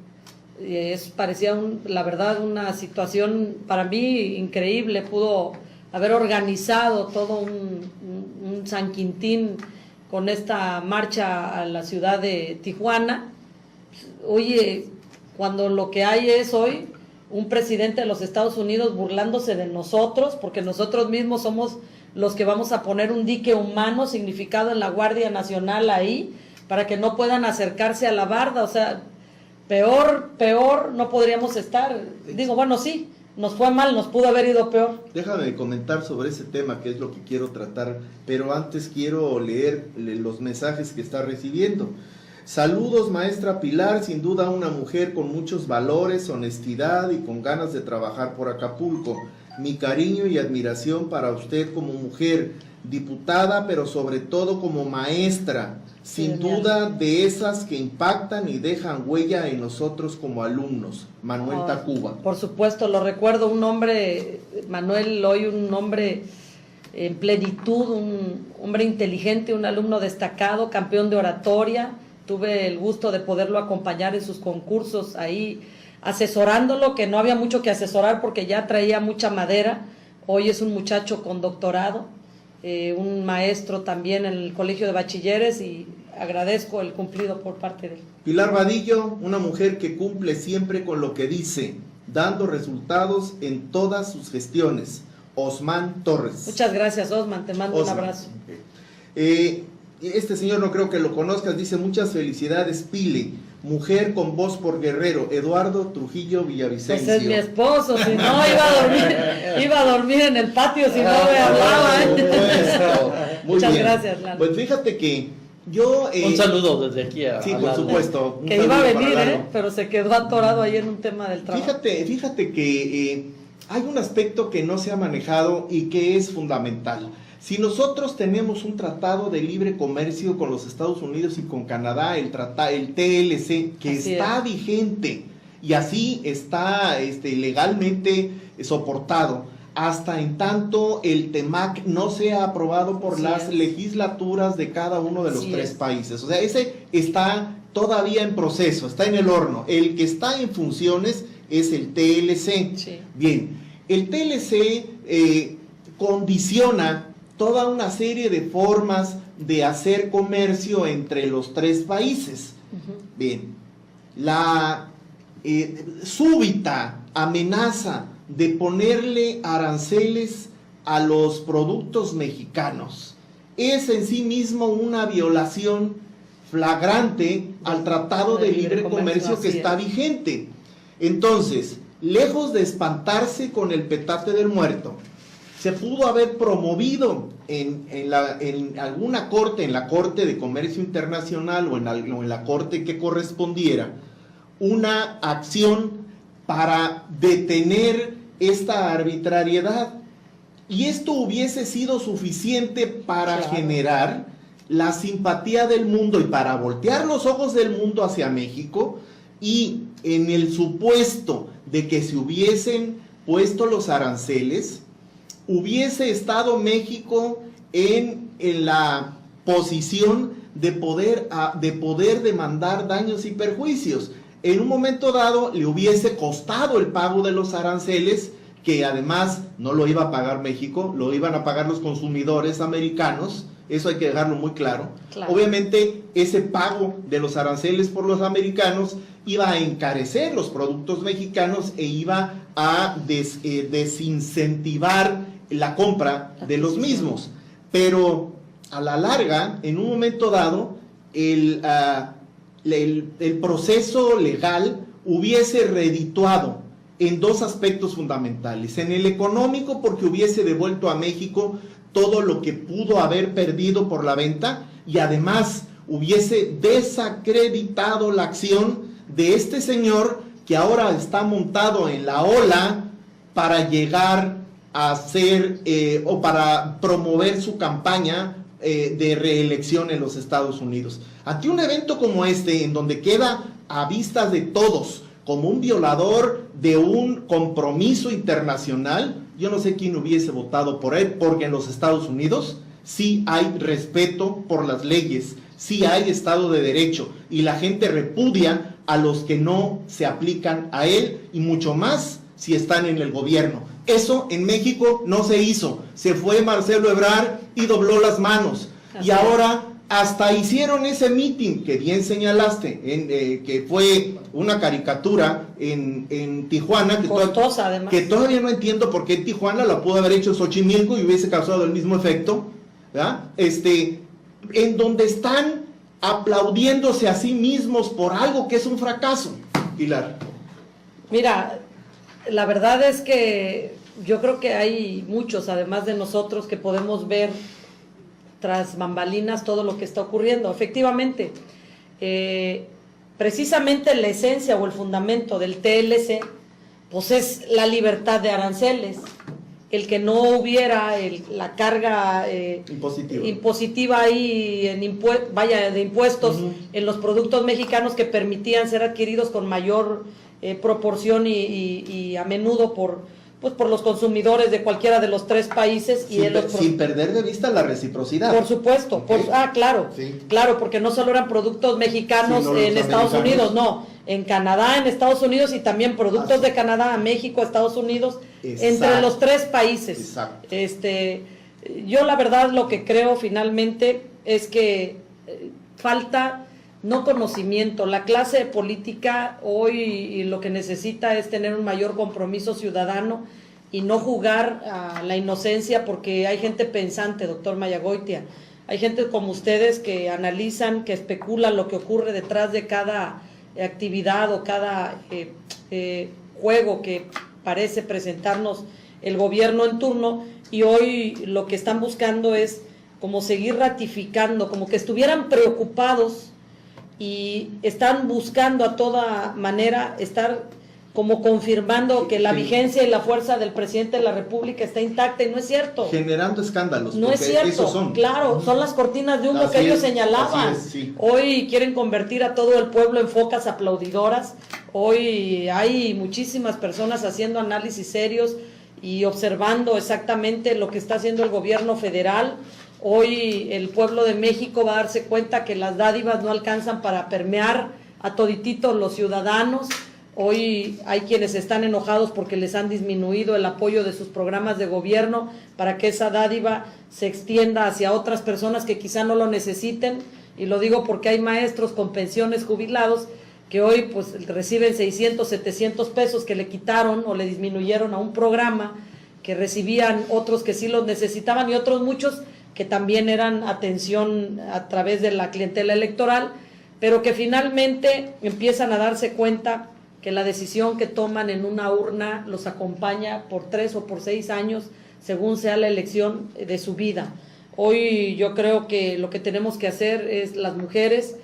parecía la verdad una situación para mí increíble. Pudo haber organizado todo un San Quintín con esta marcha a la ciudad de Tijuana. Oye, cuando lo que hay es hoy un presidente de los Estados Unidos burlándose de nosotros, porque nosotros mismos somos los que vamos a poner un dique humano significado en la Guardia Nacional ahí, para que no puedan acercarse a la barda. O sea, peor no podríamos estar. Digo, bueno, sí, nos fue mal, nos pudo haber ido peor. Déjame comentar sobre ese tema, que es lo que quiero tratar, pero antes quiero leer los mensajes que está recibiendo. Saludos, maestra Pilar, sin duda una mujer con muchos valores, honestidad y con ganas de trabajar por Acapulco. Mi cariño y admiración para usted como mujer, diputada, pero sobre todo como maestra, sin duda de esas que impactan y dejan huella en nosotros como alumnos. Manuel Tacuba. Por supuesto, lo recuerdo, un hombre, Manuel, hoy un hombre en plenitud, un hombre inteligente, un alumno destacado, campeón de oratoria. Tuve el gusto de poderlo acompañar en sus concursos ahí, asesorándolo, que no había mucho que asesorar porque ya traía mucha madera. Hoy es un muchacho con doctorado, un maestro también en el Colegio de Bachilleres, y agradezco el cumplido por parte de él. Pilar Vadillo, una mujer que cumple siempre con lo que dice, dando resultados en todas sus gestiones. Osman Torres. Muchas gracias, Osman, te mando un abrazo. Este señor no creo que lo conozcas, dice: muchas felicidades, Pile, mujer con voz por guerrero. Eduardo Trujillo Villavicencio. Pues es mi esposo, si no iba a dormir en el patio si no me hablaba. Muchas gracias, Lalo. Pues fíjate que yo... un saludo desde aquí a... Sí, a por Lalo. supuesto. Que iba a venir, pero se quedó atorado ahí en un tema del trabajo. Fíjate que hay un aspecto que no se ha manejado y que es fundamental. Si nosotros tenemos un tratado de libre comercio con los Estados Unidos y con Canadá, el TLC, que así está vigente y así está legalmente soportado, hasta en tanto el TEMAC no sea aprobado por las legislaturas de cada uno de los tres países. O sea, ese está todavía en proceso, está en el horno. El que está en funciones es el TLC. Sí. Bien, el TLC condiciona toda una serie de formas de hacer comercio entre los tres países. Bien, la súbita amenaza de ponerle aranceles a los productos mexicanos es en sí mismo una violación flagrante al Tratado de Libre Comercio que está vigente. Entonces, lejos de espantarse con el petate del muerto, se pudo haber promovido en alguna corte, en la Corte de Comercio Internacional o en la corte que correspondiera, una acción para detener esta arbitrariedad. Y esto hubiese sido suficiente para generar la simpatía del mundo y para voltear los ojos del mundo hacia México, y en el supuesto de que se hubiesen puesto los aranceles, hubiese estado México en la posición de poder demandar daños y perjuicios. En un momento dado le hubiese costado el pago de los aranceles, que además no lo iba a pagar México, lo iban a pagar los consumidores americanos, eso hay que dejarlo muy claro. Obviamente ese pago de los aranceles por los americanos iba a encarecer los productos mexicanos e iba a desincentivar la compra de los mismos. Pero a la larga, en un momento dado, el proceso legal hubiese redituado en dos aspectos fundamentales. En el económico, porque hubiese devuelto a México todo lo que pudo haber perdido por la venta, y además hubiese desacreditado la acción de este señor que ahora está montado en la ola para llegar a ser o para promover su campaña de reelección en los Estados Unidos. Ante un evento como este, en donde queda a vistas de todos como un violador de un compromiso internacional, yo no sé quién hubiese votado por él, porque en los Estados Unidos sí hay respeto por las leyes, sí hay Estado de Derecho, y la gente repudia a los que no se aplican a él, y mucho más si están en el gobierno. Eso en México no se hizo. Se fue Marcelo Ebrard y dobló las manos. Y ahora hasta hicieron ese meeting que bien señalaste, que fue una caricatura en Tijuana, que todavía no entiendo por qué en Tijuana la pudo haber hecho Xochimilco y hubiese causado el mismo efecto, ¿verdad? En donde están aplaudiéndose a sí mismos por algo que es un fracaso. Pilar. Mira, la verdad es que yo creo que hay muchos, además de nosotros, que podemos ver tras bambalinas todo lo que está ocurriendo. Efectivamente, precisamente la esencia o el fundamento del TLC, pues es la libertad de aranceles, el que no hubiera la carga impositiva ahí de impuestos en los productos mexicanos, que permitían ser adquiridos con mayor proporción y a menudo por los consumidores de cualquiera de los tres países. Sin perder de vista la reciprocidad. Por supuesto, claro, claro, porque no solo eran productos mexicanos en Estados Unidos, no, en Canadá, en Estados Unidos, y también productos de Canadá a México, a Estados Unidos, entre los tres países. Exacto. Yo la verdad lo que creo finalmente es que falta no conocimiento. La clase política hoy lo que necesita es tener un mayor compromiso ciudadano y no jugar a la inocencia, porque hay gente pensante, doctor Mayagoitia, hay gente como ustedes que analizan, que especulan lo que ocurre detrás de cada actividad o cada juego que parece presentarnos el gobierno en turno, y hoy lo que están buscando es como seguir ratificando, como que estuvieran preocupados y están buscando a toda manera estar como confirmando que la vigencia y la fuerza del presidente de la República está intacta, y no es cierto. Generando escándalos. No es cierto, claro, son las cortinas de humo que ellos señalaban. Hoy quieren convertir a todo el pueblo en focas aplaudidoras. Hoy hay muchísimas personas haciendo análisis serios y observando exactamente lo que está haciendo el gobierno federal. Hoy el pueblo de México va a darse cuenta que las dádivas no alcanzan para permear a todititos los ciudadanos. Hoy hay quienes están enojados porque les han disminuido el apoyo de sus programas de gobierno para que esa dádiva se extienda hacia otras personas que quizá no lo necesiten, y lo digo porque hay maestros con pensiones jubilados que hoy pues reciben 600, 700 pesos que le quitaron o le disminuyeron a un programa que recibían otros que sí los necesitaban, y otros muchos que también eran atención a través de la clientela electoral, pero que finalmente empiezan a darse cuenta que la decisión que toman en una urna los acompaña por 3 o por 6 años, según sea la elección de su vida. Hoy yo creo que lo que tenemos que hacer es, las mujeres,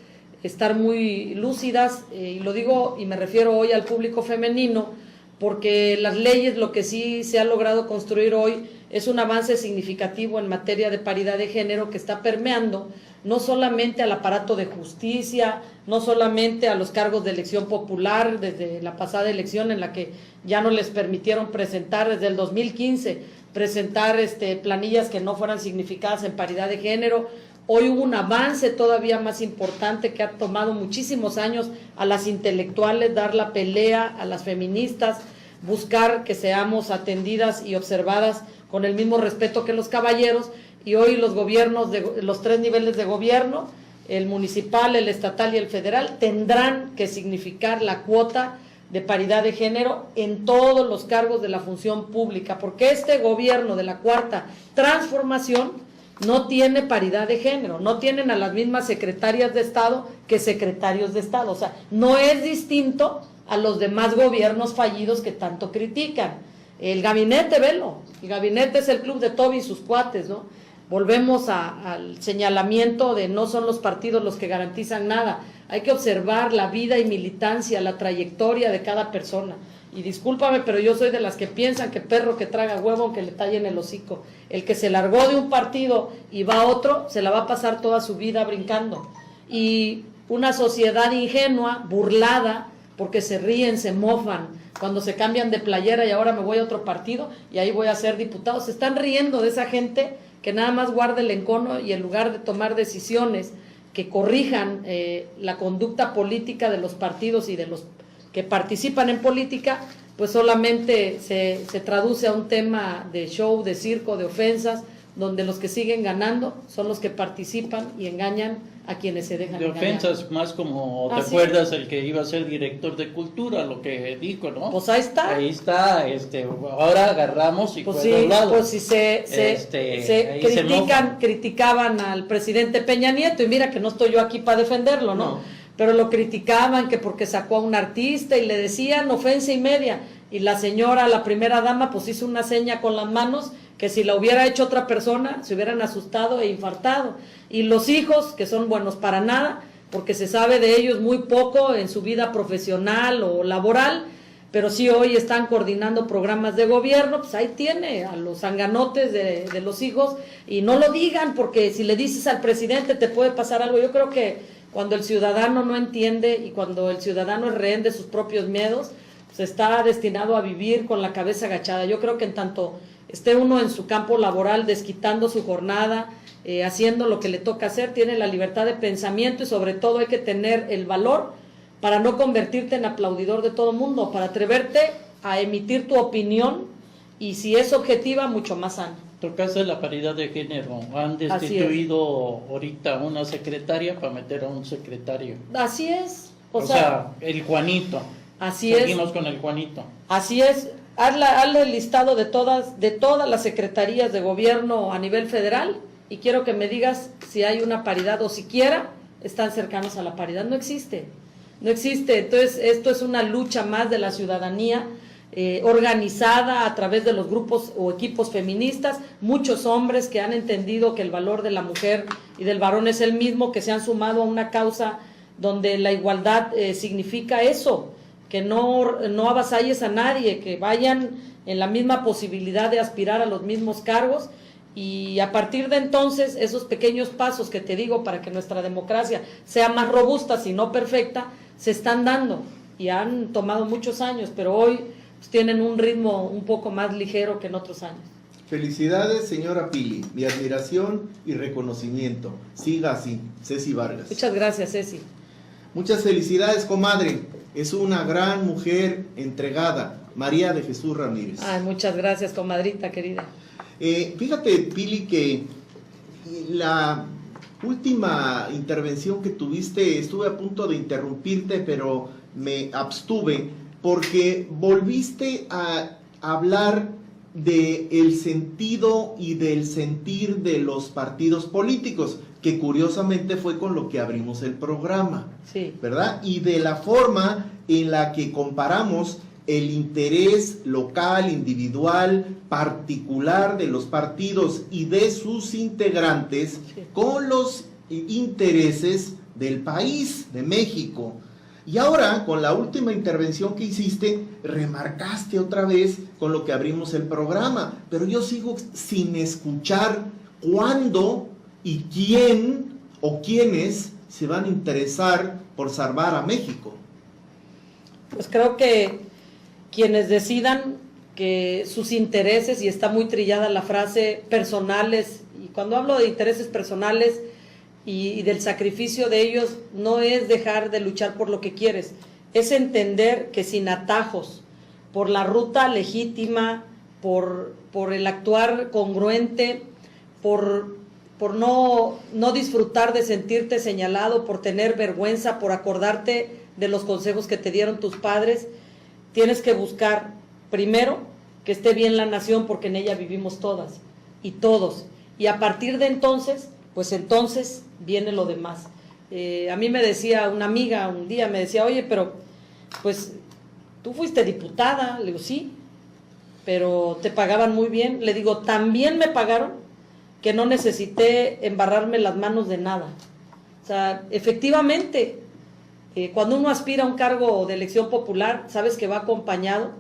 estar muy lúcidas, y lo digo y me refiero hoy al público femenino, porque las leyes, lo que sí se ha logrado construir hoy es un avance significativo en materia de paridad de género que está permeando no solamente al aparato de justicia, no solamente a los cargos de elección popular, desde la pasada elección en la que ya no les permitieron presentar, desde el 2015, presentar planillas que no fueran significadas en paridad de género. Hoy hubo un avance todavía más importante que ha tomado muchísimos años a las intelectuales dar la pelea, a las feministas, buscar que seamos atendidas y observadas con el mismo respeto que los caballeros. Y hoy los gobiernos, de los 3 niveles de gobierno, el municipal, el estatal y el federal, tendrán que significar la cuota de paridad de género en todos los cargos de la función pública, porque este gobierno de la Cuarta Transformación no tiene paridad de género, no tienen a las mismas secretarias de Estado que secretarios de Estado, o sea, no es distinto a los demás gobiernos fallidos que tanto critican. El gabinete, velo, el gabinete es el club de Toby y sus cuates, ¿no? Volvemos al señalamiento de no son los partidos los que garantizan nada, hay que observar la vida y militancia, la trayectoria de cada persona. Y discúlpame, pero yo soy de las que piensan que perro que traga huevo aunque le tallen el hocico. El que se largó de un partido y va a otro, se la va a pasar toda su vida brincando. Y una sociedad ingenua, burlada, porque se ríen, se mofan, cuando se cambian de playera y ahora me voy a otro partido y ahí voy a ser diputado. Se están riendo de esa gente que nada más guarda el encono, y en lugar de tomar decisiones que corrijan la conducta política de los partidos y de los que participan en política, pues solamente se traduce a un tema de show, de circo, de ofensas, donde los que siguen ganando son los que participan y engañan a quienes se dejan engañar. De ofensas, más como, ¿te acuerdas el que iba a ser director de cultura, lo que dijo, no? Pues ahí está. Ahí está, ahora agarramos y pues sí, pues si criticaban al presidente Peña Nieto, y mira que no estoy yo aquí para defenderlo, ¿no? Pero lo criticaban que porque sacó a un artista y le decían ofensa y media, y la señora, la primera dama, pues hizo una seña con las manos que si la hubiera hecho otra persona se hubieran asustado e infartado. Y los hijos, que son buenos para nada, porque se sabe de ellos muy poco en su vida profesional o laboral, pero sí hoy están coordinando programas de gobierno, pues ahí tiene a los zanganotes de los hijos, y no lo digan, porque si le dices al presidente te puede pasar algo. Yo creo que cuando el ciudadano no entiende y cuando el ciudadano es rehén de sus propios miedos, pues está destinado a vivir con la cabeza agachada. Yo creo que en tanto esté uno en su campo laboral desquitando su jornada, haciendo lo que le toca hacer, tiene la libertad de pensamiento, y sobre todo hay que tener el valor para no convertirte en aplaudidor de todo mundo, para atreverte a emitir tu opinión, y si es objetiva, mucho más sana. Tocaste la paridad de género, han destituido ahorita una secretaria para meter a un secretario. Así es. O sea, el Juanito. Así Seguimos con el Juanito. Así es. Hazle el listado de todas las secretarías de gobierno a nivel federal, y quiero que me digas si hay una paridad o siquiera están cercanos a la paridad. No existe. Entonces esto es una lucha más de la ciudadanía, organizada a través de los grupos o equipos feministas, muchos hombres que han entendido que el valor de la mujer y del varón es el mismo, que se han sumado a una causa donde la igualdad significa eso, que no avasalles a nadie, que vayan en la misma posibilidad de aspirar a los mismos cargos. Y a partir de entonces, esos pequeños pasos que te digo para que nuestra democracia sea más robusta, si no perfecta, se están dando y han tomado muchos años, pero hoy pues tienen un ritmo un poco más ligero que en otros años. Felicidades, señora Pili, mi admiración y reconocimiento. Siga así, Ceci Vargas. Muchas gracias, Ceci. Muchas felicidades, comadre. Es una gran mujer entregada, María de Jesús Ramírez. Ay, muchas gracias, comadrita querida. Fíjate, Pili, que la última intervención que tuviste, estuve a punto de interrumpirte, pero me abstuve, porque volviste a hablar del sentido y del sentir de los partidos políticos, que curiosamente fue con lo que abrimos el programa, Sí. ¿verdad? Y de la forma en la que comparamos el interés local, individual, particular de los partidos y de sus integrantes Sí. con los intereses del país, de México. Y ahora, con la última intervención que hiciste, remarcaste otra vez con lo que abrimos el programa, pero yo sigo sin escuchar cuándo y quién o quiénes se van a interesar por salvar a México. Pues creo que quienes decidan que sus intereses, y está muy trillada la frase, personales, y cuando hablo de intereses personales y del sacrificio de ellos, no es dejar de luchar por lo que quieres, es entender que sin atajos, por la ruta legítima, por el actuar congruente, por no disfrutar de sentirte señalado, por tener vergüenza, por acordarte de los consejos que te dieron tus padres, tienes que buscar, primero, que esté bien la nación, porque en ella vivimos todas y todos. Y a partir de entonces, pues entonces viene lo demás. A mí me decía una amiga un día, me decía, oye, pero pues tú fuiste diputada. Le digo, sí, pero te pagaban muy bien. Le digo, también me pagaron que no necesité embarrarme las manos de nada. O sea, efectivamente, cuando uno aspira a un cargo de elección popular, sabes que va acompañado,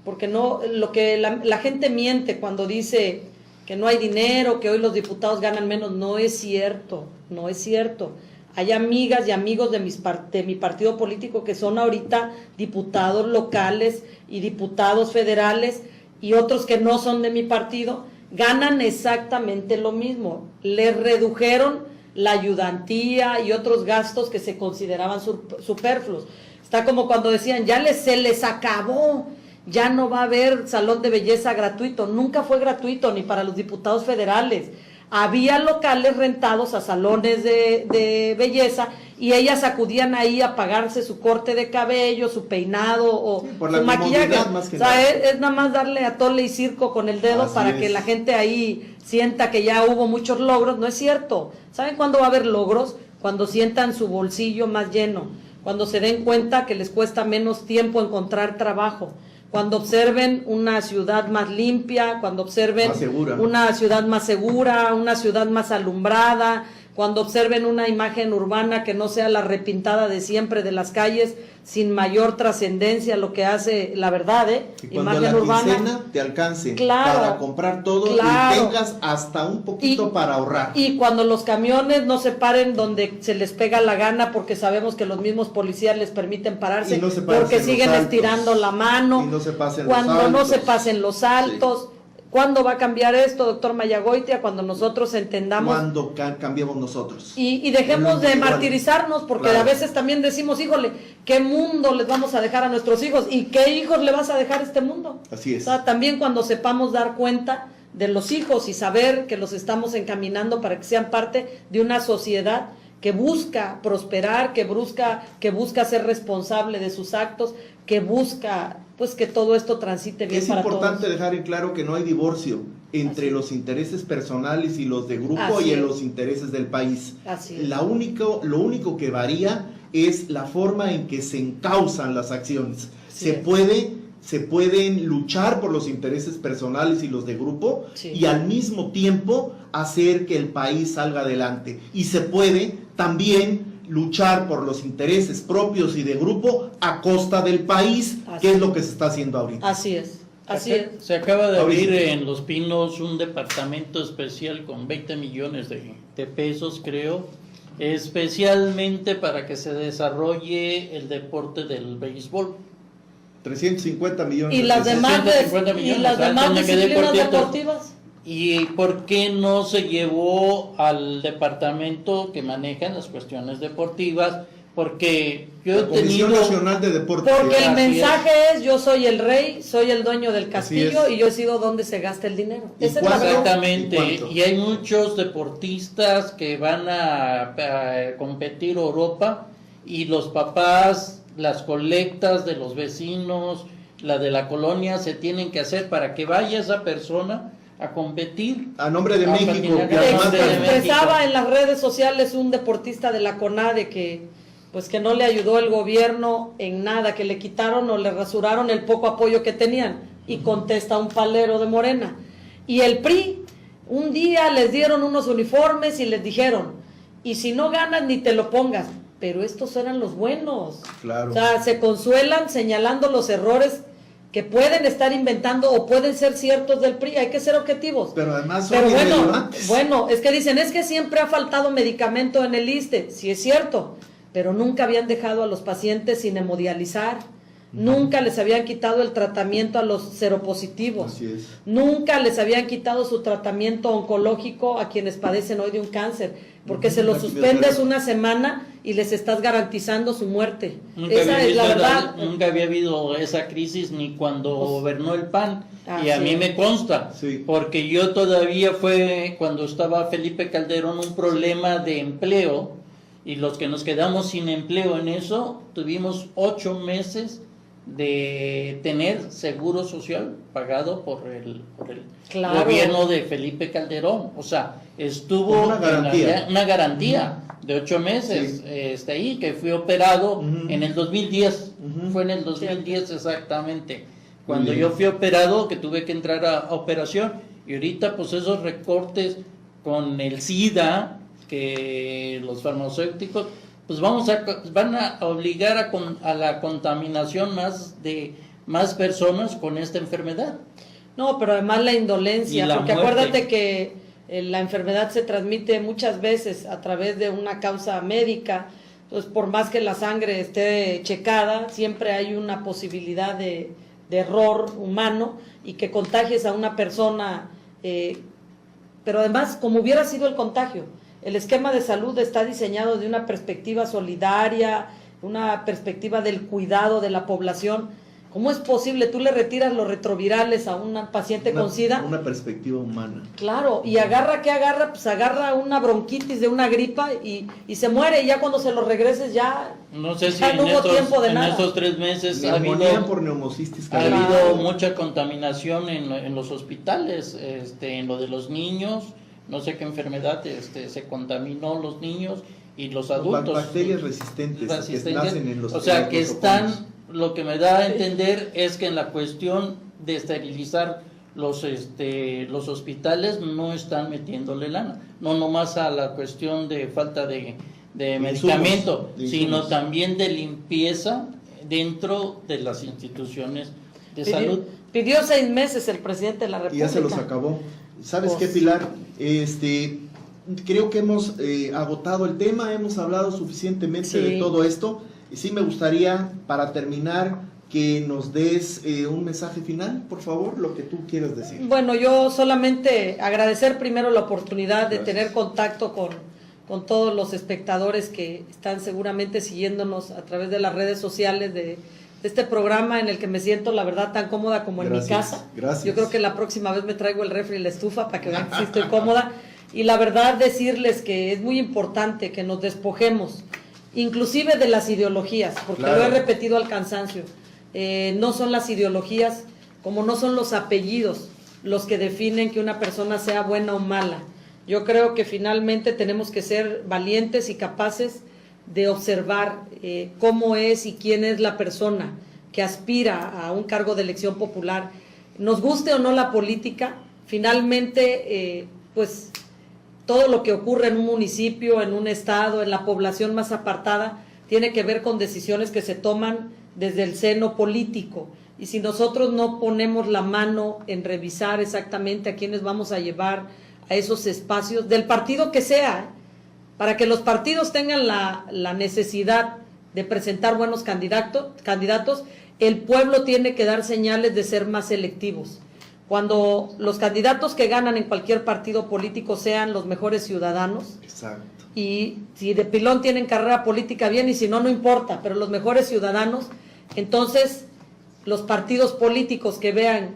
porque no, lo que la gente miente cuando dice que no hay dinero, que hoy los diputados ganan menos, no es cierto, no es cierto. Hay amigas y amigos de mi partido político que son ahorita diputados locales y diputados federales, y otros que no son de mi partido, ganan exactamente lo mismo. Les redujeron la ayudantía y otros gastos que se consideraban superfluos. Está como cuando decían, se les acabó, ya no va a haber salón de belleza gratuito. Nunca fue gratuito, ni para los diputados federales. Había locales rentados a salones de belleza, y ellas acudían ahí a pagarse su corte de cabello, su peinado o por su maquillaje. Más que o sea, nada. es nada más darle a tole y circo con el dedo. Así para que la gente ahí sienta que ya hubo muchos logros. No es cierto. ¿Saben cuándo va a haber logros? Cuando sientan su bolsillo más lleno, cuando se den cuenta que les cuesta menos tiempo encontrar trabajo, cuando observen una ciudad más limpia, cuando observen una ciudad más segura, una ciudad más alumbrada, cuando observen una imagen urbana que no sea la repintada de siempre de las calles, sin mayor trascendencia, lo que hace la verdad, y cuando imagen la urbana quincena te alcance, claro, para comprar todo, claro, y tengas hasta un poquito para ahorrar. Y cuando los camiones no se paren donde se les pega la gana, porque sabemos que los mismos policías les permiten pararse, no se porque siguen estirando la mano, y no se pasen cuando los no se pasen los altos. Sí. ¿Cuándo va a cambiar esto, doctor Mayagoitia? Cuando nosotros entendamos. Cuando cambiemos nosotros. Y dejemos de martirizarnos, porque claro, a veces también decimos, híjole, ¿qué mundo les vamos a dejar a nuestros hijos? ¿Y qué hijos le vas a dejar a este mundo? Así es. O sea, también cuando sepamos dar cuenta de los hijos y saber que los estamos encaminando para que sean parte de una sociedad que busca prosperar, que busca ser responsable de sus actos, que busca pues que todo esto transite bien para todos. Es importante dejar en claro que no hay divorcio entre los intereses personales y los de grupo y en los intereses del país. Así es. Lo único que varía es la forma en que se encauzan las acciones. Se pueden luchar por los intereses personales y los de grupo, y al mismo tiempo hacer que el país salga adelante. Y se puede también luchar por los intereses propios y de grupo a costa del país, que es lo que se está haciendo ahorita. Así es. Así es. Se acaba de abrir en Los Pinos un departamento especial con 20 millones de pesos, creo, especialmente para que se desarrolle el deporte del béisbol. 350 millones. Y las demás disciplinas deportivas. ¿Y por qué no se llevó al departamento que maneja las cuestiones deportivas? porque yo La he tenido... Comisión Nacional de Deportes. Porque el Así mensaje es, yo soy el rey, soy el dueño del castillo es. y yo decido dónde se gasta el dinero. ¿Y Esa es la cuánto? verdad. Exactamente, ¿Y cuánto? y hay muchos deportistas que van a competir a Europa y los papás, las colectas de los vecinos, la de la colonia, se tienen que hacer para que vaya esa persona a competir. A nombre de México. patinar. Y además nombre de Expresaba México. en las redes sociales un deportista de la CONADE que no le ayudó el gobierno en nada, que le quitaron o le rasuraron el poco apoyo que tenían, y contesta un palero de Morena. Y el PRI, un día les dieron unos uniformes y les dijeron, y si no ganas ni te lo pongas, pero estos eran los buenos. Claro. O sea, se consuelan señalando los errores que pueden estar inventando o pueden ser ciertos del PRI, hay que ser objetivos. Pero además son Pero irrelevantes. bueno, es que dicen, es que siempre ha faltado medicamento en el ISSSTE, sí es cierto, pero nunca habían dejado a los pacientes sin hemodializar, nunca les habían quitado el tratamiento a los seropositivos, Así es. nunca les habían quitado su tratamiento oncológico a quienes padecen hoy de un cáncer, porque se lo La suspendes quimioterapia. una semana y les estás garantizando su muerte. Nunca Esa había es la visto verdad. nunca había habido esa crisis ni cuando Pues, gobernó el PAN, y a así mí es. me consta, Sí. porque yo todavía fue cuando estaba Felipe Calderón un problema de empleo, y los que nos quedamos sin empleo en eso, tuvimos 8 meses de tener seguro social pagado por el Claro. gobierno de Felipe Calderón. O sea, estuvo Una garantía. una garantía de 8 meses ahí, que fui operado Ujú. en el 2010. Ujú. Fue en el 2010 exactamente. Cuando bien. yo fui operado, que tuve que entrar a operación, y ahorita pues esos recortes con el SIDA, que los farmacéuticos, pues van a obligar a la contaminación de más personas con esta enfermedad. No, pero además la indolencia, Y la porque muerte. acuérdate que la enfermedad se transmite muchas veces a través de una causa médica, entonces por más que la sangre esté checada, siempre hay una posibilidad de error humano y que contagies a una persona, pero además como hubiera sido el contagio, el esquema de salud está diseñado de una perspectiva solidaria, una perspectiva del cuidado de la población. ¿Cómo es posible? Tú le retiras los retrovirales a un paciente con SIDA. Una perspectiva humana. Claro, y agarra, ¿qué agarra? Pues agarra una bronquitis de una gripa y se muere, y ya cuando se lo regreses ya, No sé si ya no hubo tiempo de en nada. estos 3 meses ha Neumonía habido, por neumocistis ha cavernosa. habido mucha contaminación en los hospitales, en lo de los niños. No sé qué enfermedad se contaminó los niños y los adultos. Bacterias resistentes que nacen en los o sea, en que los están, nosocomios. lo que me da a entender es que en la cuestión de esterilizar los hospitales no están metiéndole lana, no nomás a la cuestión de falta de medicamento, de sino insumos. también de limpieza dentro de las instituciones de salud. pidió 6 meses el presidente de la Y República. ya se los acabó. ¿Sabes Pues, qué, Pilar? Creo que hemos agotado el tema, hemos hablado suficientemente Sí. de todo esto. Y sí me gustaría, para terminar, que nos des un mensaje final, por favor, lo que tú quieras decir. Bueno, yo solamente agradecer primero la oportunidad de Gracias. tener contacto con todos los espectadores que están seguramente siguiéndonos a través de las redes sociales de este programa, en el que me siento, la verdad, tan cómoda como en mi Gracias, casa. gracias. Yo creo que la próxima vez me traigo el refri y la estufa para que vean que sí estoy cómoda. Y la verdad, decirles que es muy importante que nos despojemos, inclusive de las ideologías, porque Claro. lo he repetido al cansancio. No son las ideologías, como no son los apellidos los que definen que una persona sea buena o mala. Yo creo que finalmente tenemos que ser valientes y capaces de observar cómo es y quién es la persona que aspira a un cargo de elección popular. Nos guste o no la política, finalmente, pues todo lo que ocurre en un municipio, en un estado, en la población más apartada, tiene que ver con decisiones que se toman desde el seno político. Y si nosotros no ponemos la mano en revisar exactamente a quiénes vamos a llevar a esos espacios, del partido que sea, para que los partidos tengan la necesidad de presentar buenos candidatos, el pueblo tiene que dar señales de ser más selectivos. Cuando los candidatos que ganan en cualquier partido político sean los mejores ciudadanos Exacto. y si de pilón tienen carrera política bien, y si no, no importa, pero los mejores ciudadanos, entonces los partidos políticos que vean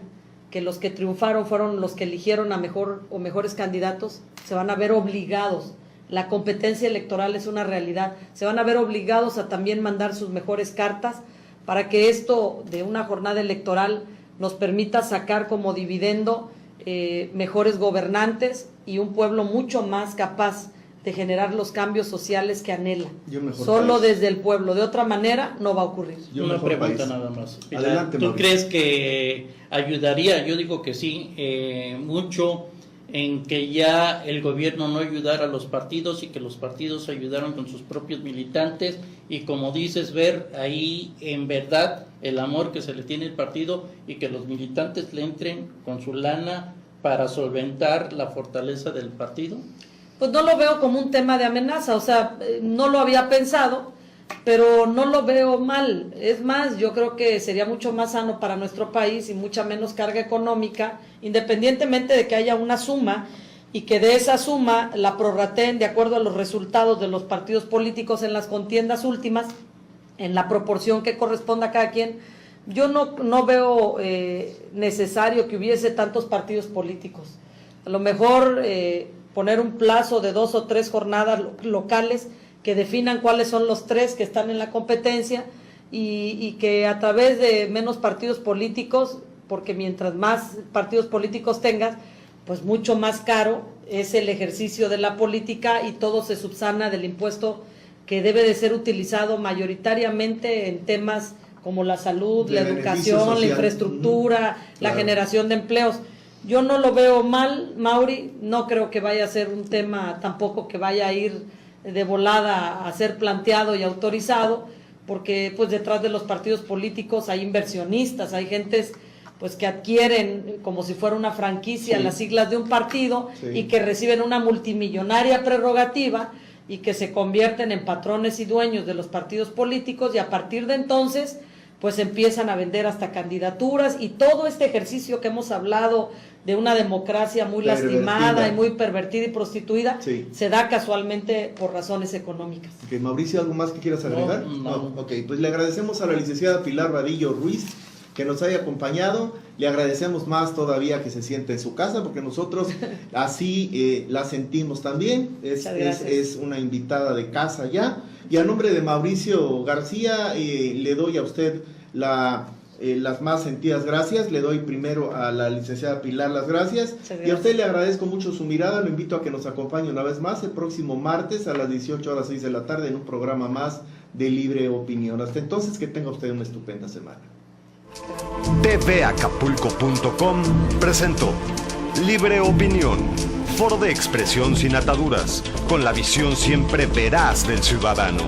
que los que triunfaron fueron los que eligieron a mejor o mejores candidatos, se van a ver obligados. La competencia electoral es una realidad. Se van a ver obligados a también mandar sus mejores cartas para que esto de una jornada electoral nos permita sacar como dividendo mejores gobernantes y un pueblo mucho más capaz de generar los cambios sociales que anhela. Solo país. Desde el pueblo. De otra manera no va a ocurrir. Una pregunta país. Nada más. Pilar, adelante, ¿tú Mauricio. crees que ayudaría? Yo digo que sí, mucho en que ya el gobierno no ayudara a los partidos y que los partidos ayudaran con sus propios militantes y, como dices, ver ahí en verdad el amor que se le tiene al partido y que los militantes le entren con su lana para solventar la fortaleza del partido? Pues no lo veo como un tema de amenaza, o sea, no lo había pensado, pero no lo veo mal. Es más, yo creo que sería mucho más sano para nuestro país y mucha menos carga económica, independientemente de que haya una suma y que de esa suma la prorrateen de acuerdo a los resultados de los partidos políticos en las contiendas últimas, en la proporción que corresponda a cada quien. Yo no veo necesario que hubiese tantos partidos políticos. A lo mejor poner un plazo de 2 o 3 jornadas locales que definan cuáles son los 3 que están en la competencia y que a través de menos partidos políticos, porque mientras más partidos políticos tengas, pues mucho más caro es el ejercicio de la política y todo se subsana del impuesto que debe de ser utilizado mayoritariamente en temas como la salud, la educación, la infraestructura, la generación de empleos. Yo no lo veo mal, Mauri, no creo que vaya a ser un tema tampoco que vaya a ir de volada a ser planteado y autorizado, porque pues detrás de los partidos políticos hay inversionistas, hay gentes pues que adquieren como si fuera una franquicia las siglas de un partido y que reciben una multimillonaria prerrogativa y que se convierten en patrones y dueños de los partidos políticos y a partir de entonces pues empiezan a vender hasta candidaturas y todo este ejercicio que hemos hablado de una democracia muy lastimada y muy pervertida y prostituida, se da casualmente por razones económicas. Okay, Mauricio, ¿algo más que quieras agregar? No. Ok, pues le agradecemos a la licenciada Pilar Vadillo Ruiz que nos haya acompañado, le agradecemos más todavía que se siente en su casa, porque nosotros así la sentimos también, es una invitada de casa ya, y a nombre de Mauricio García le doy a usted las más sentidas gracias. Le doy primero a la licenciada Pilar las gracias y a usted le agradezco mucho su mirada. Lo invito a que nos acompañe una vez más el próximo martes a las 18:06 de la tarde en un programa más de Libre Opinión. Hasta entonces, que tenga usted una estupenda semana. tvacapulco.com presentó Libre Opinión, foro de expresión sin ataduras, con la visión siempre veraz del ciudadano.